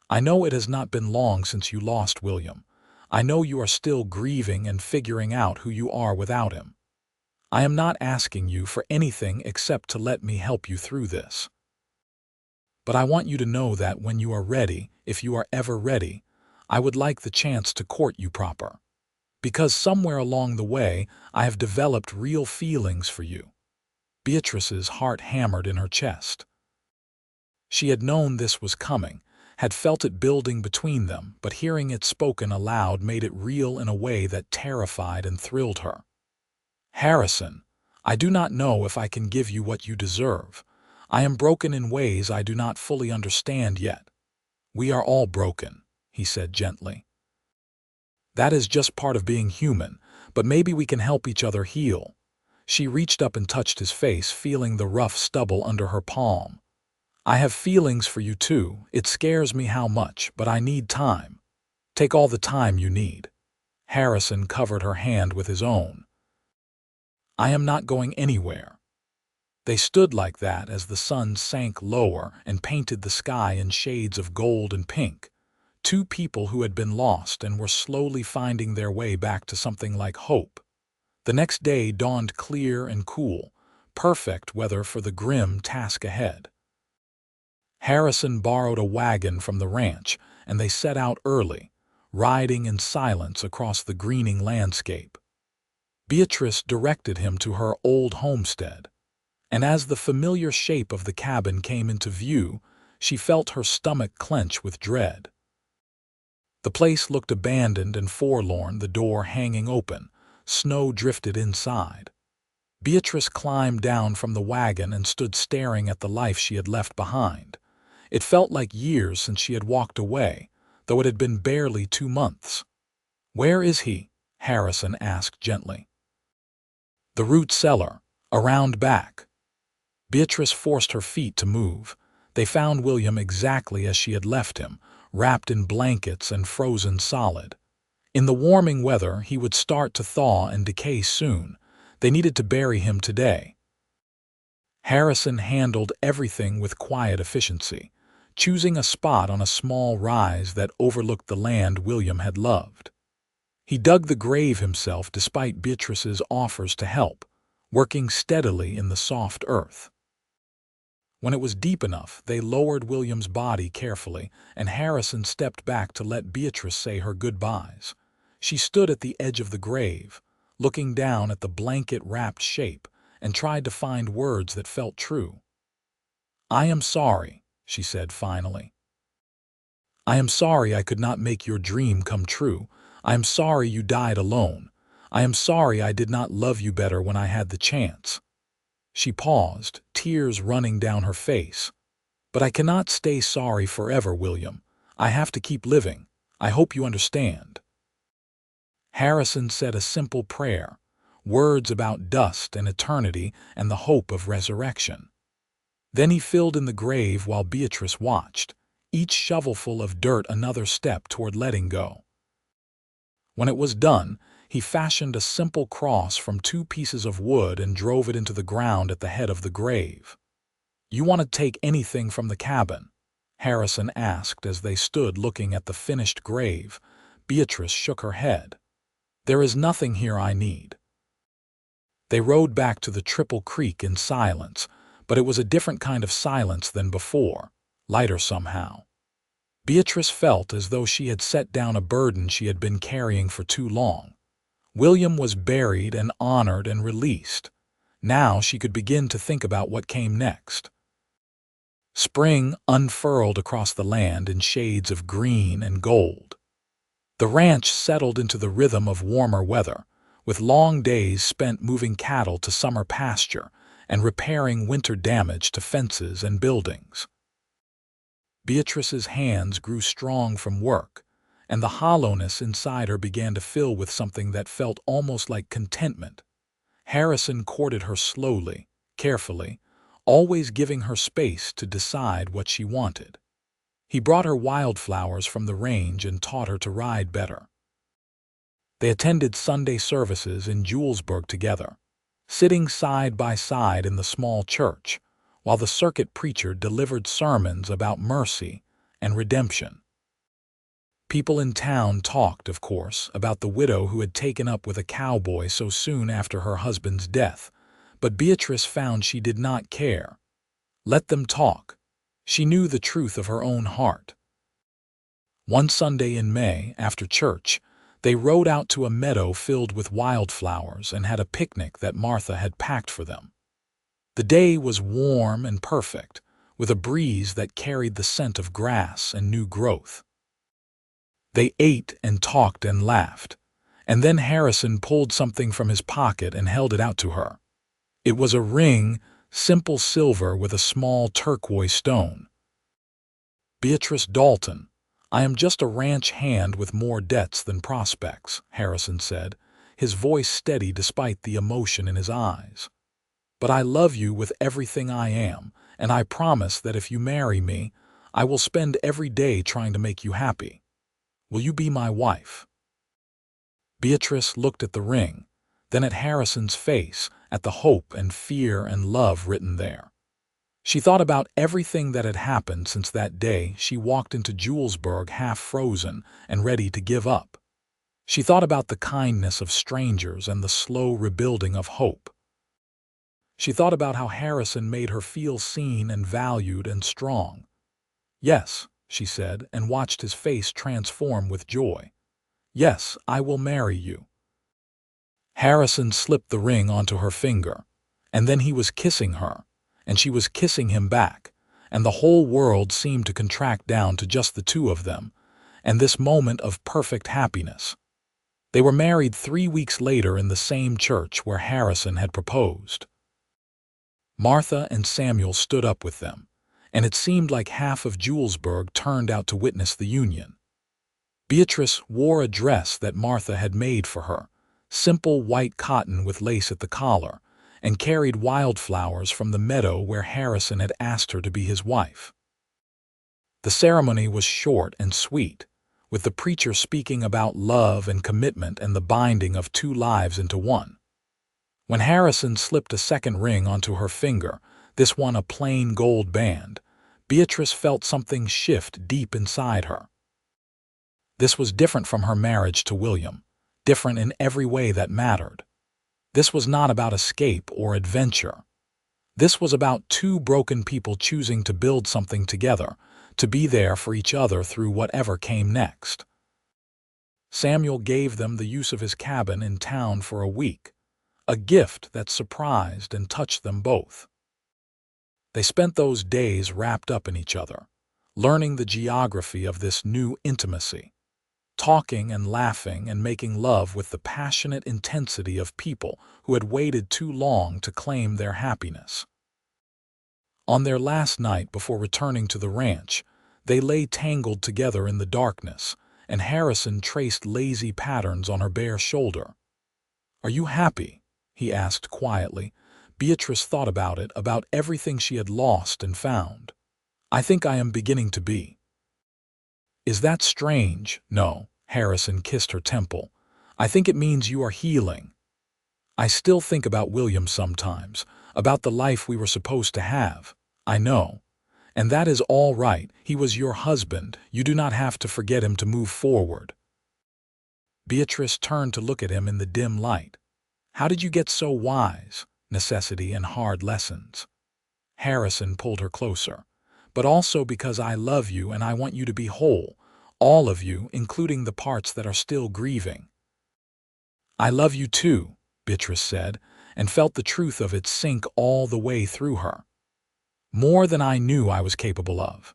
[SPEAKER 1] I know it has not been long since you lost William. I know you are still grieving and figuring out who you are without him. I am not asking you for anything except to let me help you through this. But I want you to know that when you are ready, if you are ever ready, I would like the chance to court you proper. Because somewhere along the way, I have developed real feelings for you." Beatrice's heart hammered in her chest. She had known this was coming, had felt it building between them, but hearing it spoken aloud made it real in a way that terrified and thrilled her. "Harrison, I do not know if I can give you what you deserve. I am broken in ways I do not fully understand yet." "We are all broken," he said gently. "That is just part of being human, but maybe we can help each other heal." She reached up and touched his face, feeling the rough stubble under her palm. "I have feelings for you too. It scares me how much, but I need time." "Take all the time you need." Harrison covered her hand with his own. "I am not going anywhere." They stood like that as the sun sank lower and painted the sky in shades of gold and pink. Two people who had been lost and were slowly finding their way back to something like hope. The next day dawned clear and cool, perfect weather for the grim task ahead. Harrison borrowed a wagon from the ranch, and they set out early, riding in silence across the greening landscape. Beatrice directed him to her old homestead, and as the familiar shape of the cabin came into view, she felt her stomach clench with dread. The place looked abandoned and forlorn, the door hanging open. Snow drifted inside. Beatrice climbed down from the wagon and stood staring at the life she had left behind. It felt like years since she had walked away, though it had been barely 2 months. "Where is he?" Harrison asked gently. "The root cellar, around back." Beatrice forced her feet to move. They found William exactly as she had left him, wrapped in blankets and frozen solid. In the warming weather, he would start to thaw and decay soon. They needed to bury him today. Harrison handled everything with quiet efficiency, choosing a spot on a small rise that overlooked the land William had loved. He dug the grave himself despite Beatrice's offers to help, working steadily in the soft earth. When it was deep enough, they lowered William's body carefully, and Harrison stepped back to let Beatrice say her goodbyes. She stood at the edge of the grave, looking down at the blanket-wrapped shape, and tried to find words that felt true. "I am sorry," she said finally. "I am sorry I could not make your dream come true. I am sorry you died alone. I am sorry I did not love you better when I had the chance." She paused, tears running down her face. "But I cannot stay sorry forever, William. I have to keep living. I hope you understand." Harrison said a simple prayer, words about dust and eternity and the hope of resurrection. Then he filled in the grave while Beatrice watched, each shovelful of dirt another step toward letting go. When it was done, he fashioned a simple cross from 2 pieces of wood and drove it into the ground at the head of the grave. "You want to take anything from the cabin?" Harrison asked as they stood looking at the finished grave. Beatrice shook her head. "There is nothing here I need." They rode back to the Triple Creek in silence, but it was a different kind of silence than before, lighter somehow. Beatrice felt as though she had set down a burden she had been carrying for too long. William was buried and honored and released. Now she could begin to think about what came next. Spring unfurled across the land in shades of green and gold. The ranch settled into the rhythm of warmer weather, with long days spent moving cattle to summer pasture and repairing winter damage to fences and buildings. Beatrice's hands grew strong from work, and the hollowness inside her began to fill with something that felt almost like contentment. Harrison courted her slowly, carefully, always giving her space to decide what she wanted. He brought her wildflowers from the range and taught her to ride better. They attended Sunday services in Julesburg together, sitting side by side in the small church, while the circuit preacher delivered sermons about mercy and redemption. People in town talked, of course, about the widow who had taken up with a cowboy so soon after her husband's death, but Beatrice found she did not care. Let them talk. She knew the truth of her own heart. One Sunday in May, after church, they rode out to a meadow filled with wildflowers and had a picnic that Martha had packed for them. The day was warm and perfect, with a breeze that carried the scent of grass and new growth. They ate and talked and laughed, and then Harrison pulled something from his pocket and held it out to her. It was a ring, simple silver with a small turquoise stone. "Beatrice Dalton, I am just a ranch hand with more debts than prospects," Harrison said, his voice steady despite the emotion in his eyes. "But I love you with everything I am, and I promise that if you marry me, I will spend every day trying to make you happy. Will you be my wife?" Beatrice looked at the ring, then at Harrison's face, at the hope and fear and love written there. She thought about everything that had happened since that day she walked into Julesburg half frozen and ready to give up. She thought about the kindness of strangers and the slow rebuilding of hope. She thought about how Harrison made her feel seen and valued and strong. "Yes," she said, and watched his face transform with joy. "Yes, I will marry you." Harrison slipped the ring onto her finger, and then he was kissing her, and she was kissing him back, and the whole world seemed to contract down to just the two of them, and this moment of perfect happiness. They were married 3 weeks later in the same church where Harrison had proposed. Martha and Samuel stood up with them, and it seemed like half of Julesburg turned out to witness the union. Beatrice wore a dress that Martha had made for her, simple white cotton with lace at the collar, and carried wildflowers from the meadow where Harrison had asked her to be his wife. The ceremony was short and sweet, with the preacher speaking about love and commitment and the binding of two lives into one. When Harrison slipped a second ring onto her finger, this one a plain gold band, Beatrice felt something shift deep inside her. This was different from her marriage to William, different in every way that mattered. This was not about escape or adventure. This was about two broken people choosing to build something together, to be there for each other through whatever came next. Samuel gave them the use of his cabin in town for a week, a gift that surprised and touched them both. They spent those days wrapped up in each other, learning the geography of this new intimacy, talking and laughing and making love with the passionate intensity of people who had waited too long to claim their happiness. On their last night before returning to the ranch, they lay tangled together in the darkness, and Harrison traced lazy patterns on her bare shoulder. "Are you happy?" he asked quietly. Beatrice thought about it, about everything she had lost and found. "I think I am beginning to be." "Is that strange?" "No," Harrison kissed her temple. "I think it means you are healing. I still think about William sometimes, about the life we were supposed to have. I know. And that is all right. He was your husband. You do not have to forget him to move forward." Beatrice turned to look at him in the dim light. "How did you get so wise?" "Necessity and hard lessons." Harrison pulled her closer. "But also because I love you and I want you to be whole, all of you, including the parts that are still grieving." "I love you too," Beatrice said, and felt the truth of it sink all the way through her. "More than I knew I was capable of."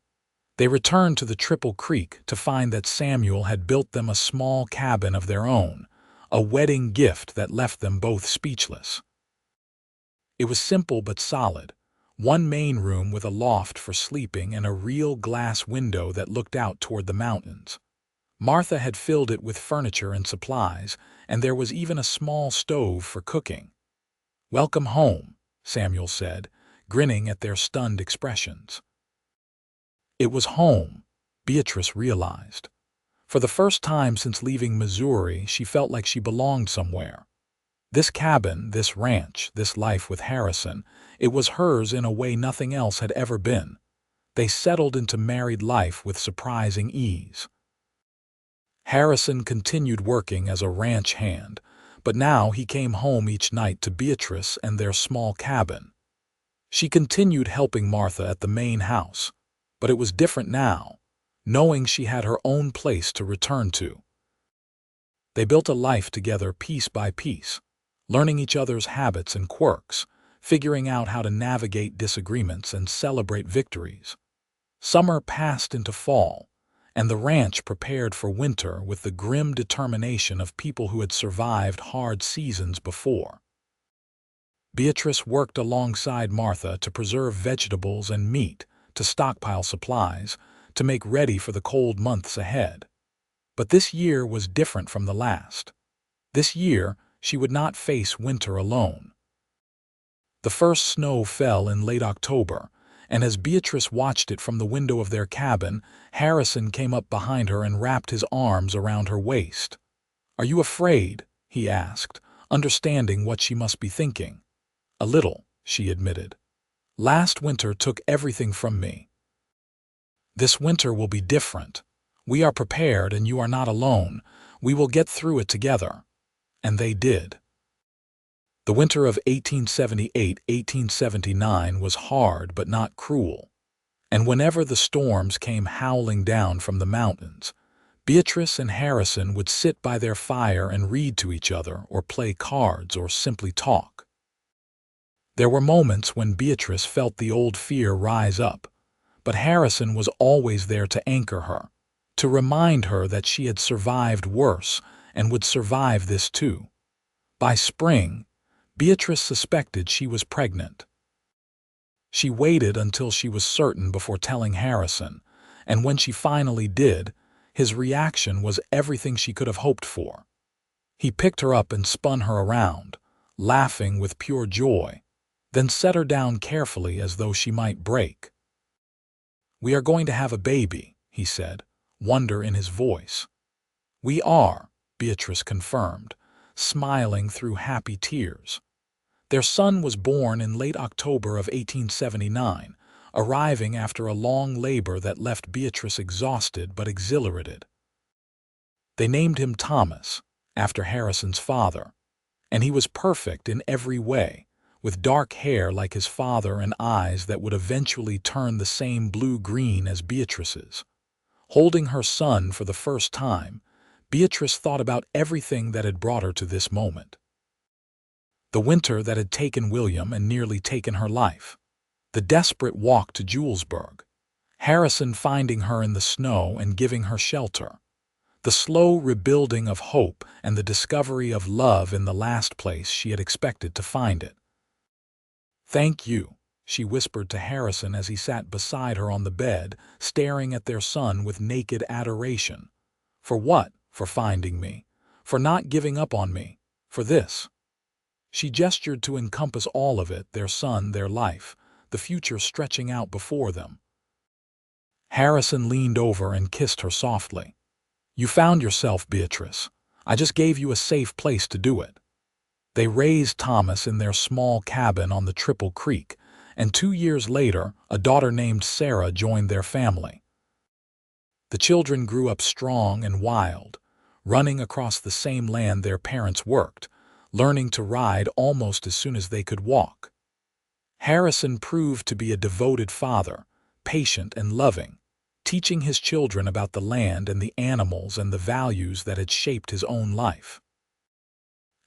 [SPEAKER 1] They returned to the Triple Creek to find that Samuel had built them a small cabin of their own, a wedding gift that left them both speechless. It was simple but solid. One main room with a loft for sleeping and a real glass window that looked out toward the mountains. Martha had filled it with furniture and supplies, and there was even a small stove for cooking. "Welcome home," Samuel said, grinning at their stunned expressions. It was home, Beatrice realized. For the first time since leaving Missouri, she felt like she belonged somewhere. This cabin, this ranch, this life with Harrison, it was hers in a way nothing else had ever been. They settled into married life with surprising ease. Harrison continued working as a ranch hand, but now he came home each night to Beatrice and their small cabin. She continued helping Martha at the main house, but it was different now. knowing she had her own place to return to. They built a life together piece by piece, learning each other's habits and quirks, figuring out how to navigate disagreements and celebrate victories. Summer passed into fall, and the ranch prepared for winter with the grim determination of people who had survived hard seasons before. Beatrice worked alongside Martha to preserve vegetables and meat, to stockpile supplies, to make ready for the cold months ahead. But this year was different from the last. This year, she would not face winter alone. The first snow fell in late October, and as Beatrice watched it from the window of their cabin, Harrison came up behind her and wrapped his arms around her waist. "Are you afraid?" he asked, understanding what she must be thinking. "A little," she admitted. "Last winter took everything from me. This winter will be different. We are prepared and you are not alone. We will get through it together." And they did. The winter of 1878-1879 was hard but not cruel. And whenever the storms came howling down from the mountains, Beatrice and Harrison would sit by their fire and read to each other or play cards or simply talk. There were moments when Beatrice felt the old fear rise up, but Harrison was always there to anchor her, to remind her that she had survived worse and would survive this too. By spring, Beatrice suspected she was pregnant. She waited until she was certain before telling Harrison, and when she finally did, his reaction was everything she could have hoped for. He picked her up and spun her around, laughing with pure joy, then set her down carefully as though she might break. "We are going to have a baby," he said, wonder in his voice. "We are," Beatrice confirmed, smiling through happy tears. Their son was born in late October of 1879, arriving after a long labor that left Beatrice exhausted but exhilarated. They named him Thomas, after Harrison's father, and he was perfect in every way, with dark hair like his father and eyes that would eventually turn the same blue-green as Beatrice's. Holding her son for the first time, Beatrice thought about everything that had brought her to this moment. The winter that had taken William and nearly taken her life. The desperate walk to Julesburg. Harrison finding her in the snow and giving her shelter. The slow rebuilding of hope and the discovery of love in the last place she had expected to find it. "Thank you," she whispered to Harrison as he sat beside her on the bed, staring at their son with naked adoration. "For what? For finding me. For not giving up on me. For this." She gestured to encompass all of it, their son, their life, the future stretching out before them. Harrison leaned over and kissed her softly. "You found yourself, Beatrice. I just gave you a safe place to do it." They raised Thomas in their small cabin on the Triple Creek, and 2 years later, a daughter named Sarah joined their family. The children grew up strong and wild, running across the same land their parents worked, learning to ride almost as soon as they could walk. Harrison proved to be a devoted father, patient and loving, teaching his children about the land and the animals and the values that had shaped his own life.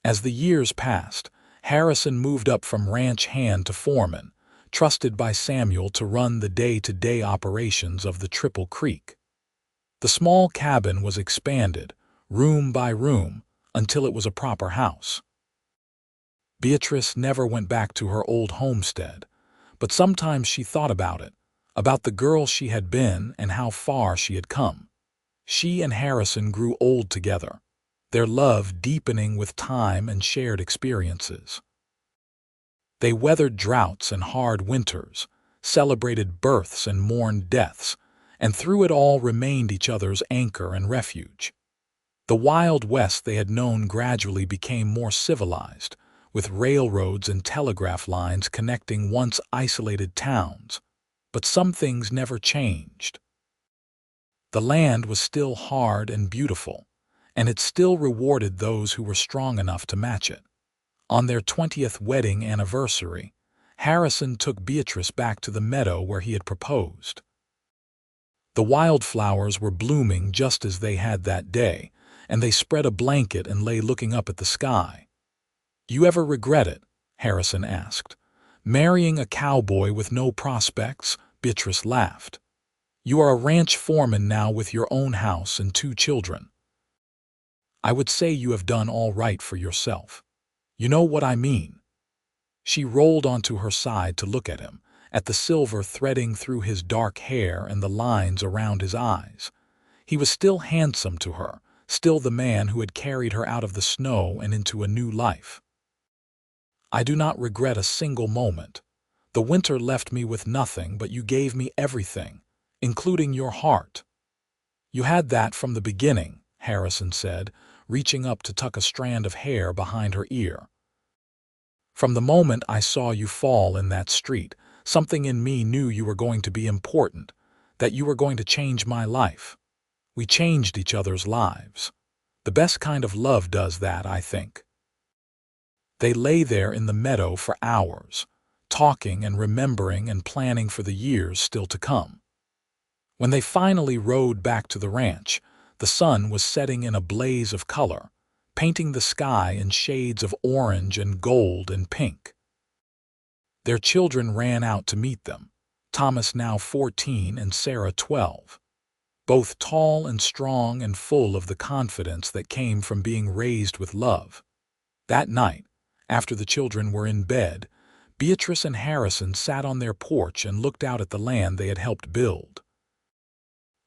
[SPEAKER 1] As the years passed, Harrison moved up from ranch hand to foreman, trusted by Samuel to run the day-to-day operations of the Triple Creek. The small cabin was expanded, room by room, until it was a proper house. Beatrice never went back to her old homestead, but sometimes she thought about it, about the girl she had been and how far she had come. She and Harrison grew old together, their love deepening with time and shared experiences. They weathered droughts and hard winters, celebrated births and mourned deaths, and through it all remained each other's anchor and refuge. The Wild West they had known gradually became more civilized, with railroads and telegraph lines connecting once isolated towns, but some things never changed. The land was still hard and beautiful, and it still rewarded those who were strong enough to match it. On their 20th wedding anniversary, Harrison took Beatrice back to the meadow where he had proposed. The wildflowers were blooming just as they had that day, and they spread a blanket and lay looking up at the sky. "You ever regret it?" Harrison asked. "Marrying a cowboy with no prospects?" Beatrice laughed. "You are a ranch foreman now with your own house and 2 children. I would say you have done all right for yourself. You know what I mean." She rolled onto her side to look at him, at the silver threading through his dark hair and the lines around his eyes. He was still handsome to her, still the man who had carried her out of the snow and into a new life. "I do not regret a single moment. The winter left me with nothing, but you gave me everything, including your heart." "You had that from the beginning," Harrison said, reaching up to tuck a strand of hair behind her ear. "From the moment I saw you fall in that street, something in me knew you were going to be important, that you were going to change my life. We changed each other's lives. The best kind of love does that, I think." They lay there in the meadow for hours, talking and remembering and planning for the years still to come. When they finally rode back to the ranch, the sun was setting in a blaze of color, painting the sky in shades of orange and gold and pink. Their children ran out to meet them, Thomas now 14 and Sarah 12. Both tall and strong and full of the confidence that came from being raised with love. That night, after the children were in bed, Beatrice and Harrison sat on their porch and looked out at the land they had helped build.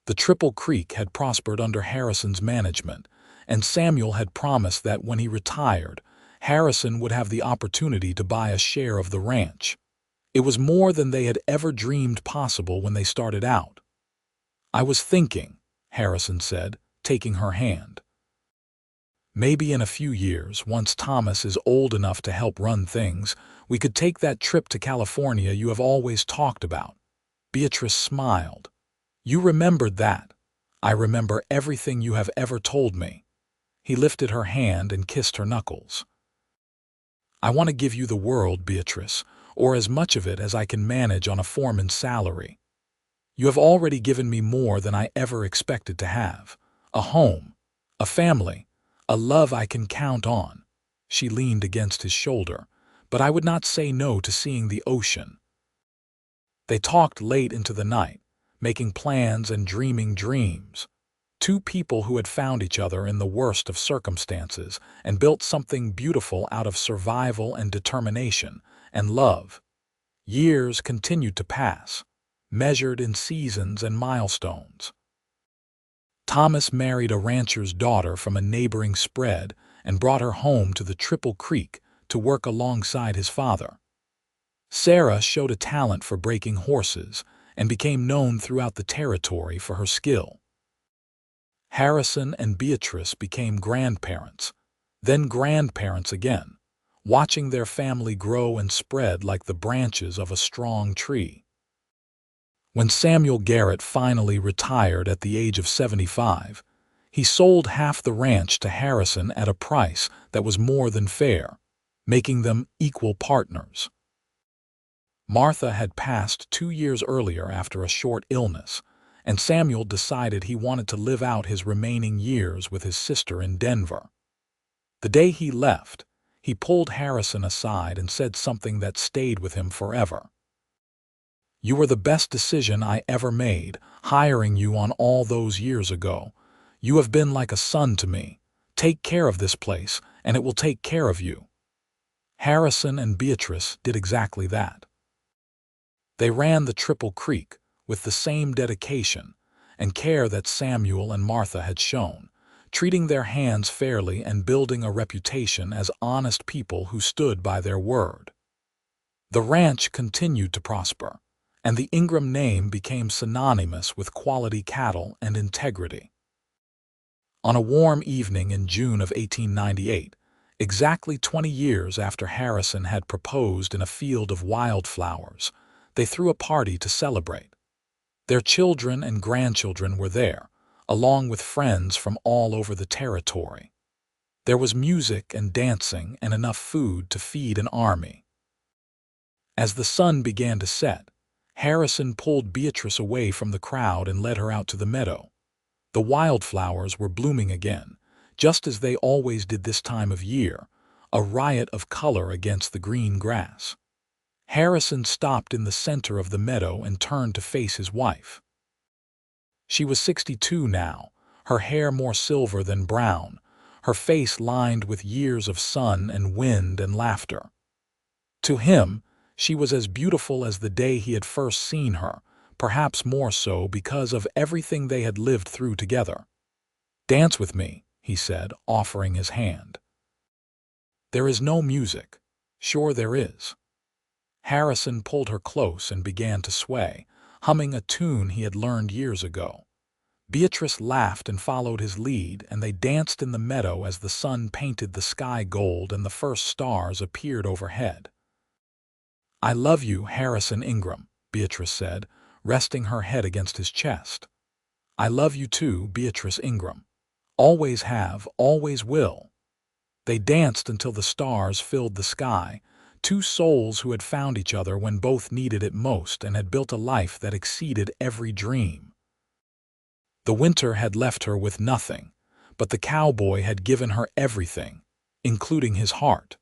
[SPEAKER 1] The Triple Creek had prospered under Harrison's management, and Samuel had promised that when he retired, Harrison would have the opportunity to buy a share of the ranch. It was more than they had ever dreamed possible when they started out. "I was thinking," Harrison said, taking her hand. "Maybe in a few years, once Thomas is old enough to help run things, we could take that trip to California you have always talked about." Beatrice smiled. "You remembered that. I remember everything you have ever told me." He lifted her hand and kissed her knuckles. "I want to give you the world, Beatrice, or as much of it as I can manage on a foreman's salary. You have already given me more than I ever expected to have. A home, a family, a love I can count on." She leaned against his shoulder, "but I would not say no to seeing the ocean." They talked late into the night, making plans and dreaming dreams. 2 people who had found each other in the worst of circumstances and built something beautiful out of survival and determination and love. Years continued to pass, measured in seasons and milestones. Thomas married a rancher's daughter from a neighboring spread and brought her home to the Triple Creek to work alongside his father. Sarah showed a talent for breaking horses and became known throughout the territory for her skill. Harrison and Beatrice became grandparents, then grandparents again, watching their family grow and spread like the branches of a strong tree. When Samuel Garrett finally retired at the age of 75, he sold half the ranch to Harrison at a price that was more than fair, making them equal partners. Martha had passed 2 years earlier after a short illness, and Samuel decided he wanted to live out his remaining years with his sister in Denver. The day he left, he pulled Harrison aside and said something that stayed with him forever. "You were the best decision I ever made, hiring you on all those years ago. You have been like a son to me. Take care of this place, and it will take care of you." Harrison and Beatrice did exactly that. They ran the Triple Creek with the same dedication and care that Samuel and Martha had shown, treating their hands fairly and building a reputation as honest people who stood by their word. The ranch continued to prosper, and the Ingram name became synonymous with quality cattle and integrity. On a warm evening in June of 1898, exactly 20 years after Harrison had proposed in a field of wildflowers, they threw a party to celebrate. Their children and grandchildren were there, along with friends from all over the territory. There was music and dancing and enough food to feed an army. As the sun began to set, Harrison pulled Beatrice away from the crowd and led her out to the meadow. The wildflowers were blooming again, just as they always did this time of year, a riot of color against the green grass. Harrison stopped in the center of the meadow and turned to face his wife. She was 62 now, her hair more silver than brown, her face lined with years of sun and wind and laughter. To him, she was as beautiful as the day he had first seen her, perhaps more so because of everything they had lived through together. "Dance with me," he said, offering his hand. "There is no music." "Sure there is." Harrison pulled her close and began to sway, humming a tune he had learned years ago. Beatrice laughed and followed his lead, and they danced in the meadow as the sun painted the sky gold and the first stars appeared overhead. "I love you, Harrison Ingram," Beatrice said, resting her head against his chest. "I love you too, Beatrice Ingram. Always have, always will." They danced until the stars filled the sky, two souls who had found each other when both needed it most and had built a life that exceeded every dream. The winter had left her with nothing, but the cowboy had given her everything, including his heart.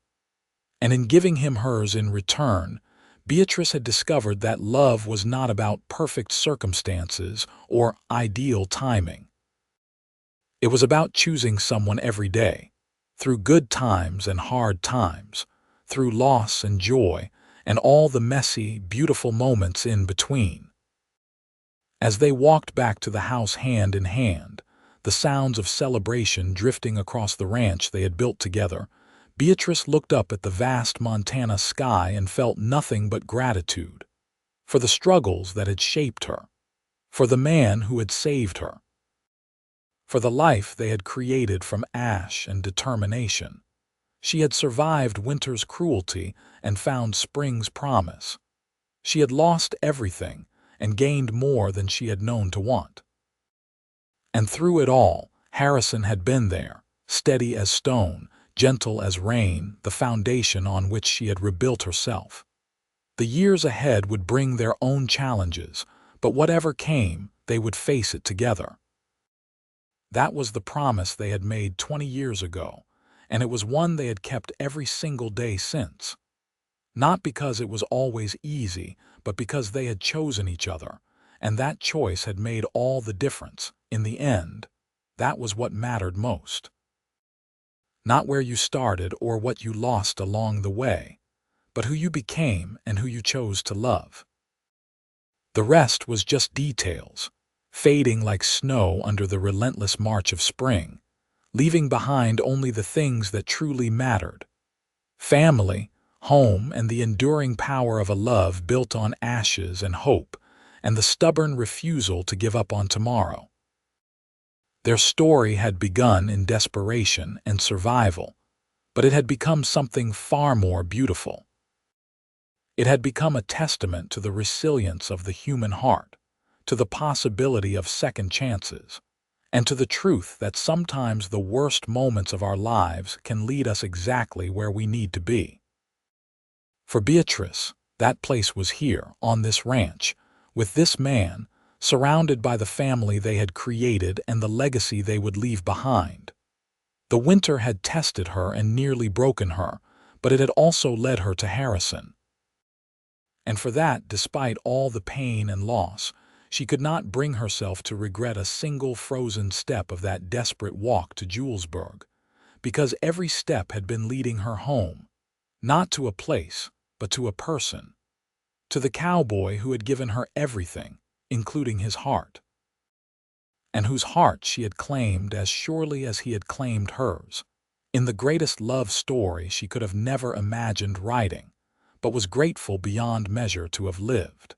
[SPEAKER 1] And in giving him hers in return, Beatrice had discovered that love was not about perfect circumstances or ideal timing. It was about choosing someone every day, through good times and hard times, through loss and joy, and all the messy, beautiful moments in between. As they walked back to the house hand in hand, the sounds of celebration drifting across the ranch they had built together, Beatrice looked up at the vast Montana sky and felt nothing but gratitude. For the struggles that had shaped her, for the man who had saved her, for the life they had created from ash and determination. She had survived winter's cruelty and found spring's promise. She had lost everything and gained more than she had known to want. And through it all, Harrison had been there, steady as stone, gentle as rain, the foundation on which she had rebuilt herself. The years ahead would bring their own challenges, but whatever came, they would face it together. That was the promise they had made 20 years ago, and it was one they had kept every single day since. Not because it was always easy, but because they had chosen each other, and that choice had made all the difference. In the end, that was what mattered most. Not where you started or what you lost along the way, but who you became and who you chose to love. The rest was just details, fading like snow under the relentless march of spring, leaving behind only the things that truly mattered. Family, home, and the enduring power of a love built on ashes and hope, and the stubborn refusal to give up on tomorrow. Their story had begun in desperation and survival, but it had become something far more beautiful. It had become a testament to the resilience of the human heart, to the possibility of second chances, and to the truth that sometimes the worst moments of our lives can lead us exactly where we need to be. For Beatrice, that place was here, on this ranch, with this man, surrounded by the family they had created and the legacy they would leave behind. The winter had tested her and nearly broken her, but it had also led her to Harrison. And for that, despite all the pain and loss, she could not bring herself to regret a single frozen step of that desperate walk to Julesburg, because every step had been leading her home, not to a place, but to a person, to the cowboy who had given her everything, including his heart, and whose heart she had claimed as surely as he had claimed hers, in the greatest love story she could have never imagined writing, but was grateful beyond measure to have lived.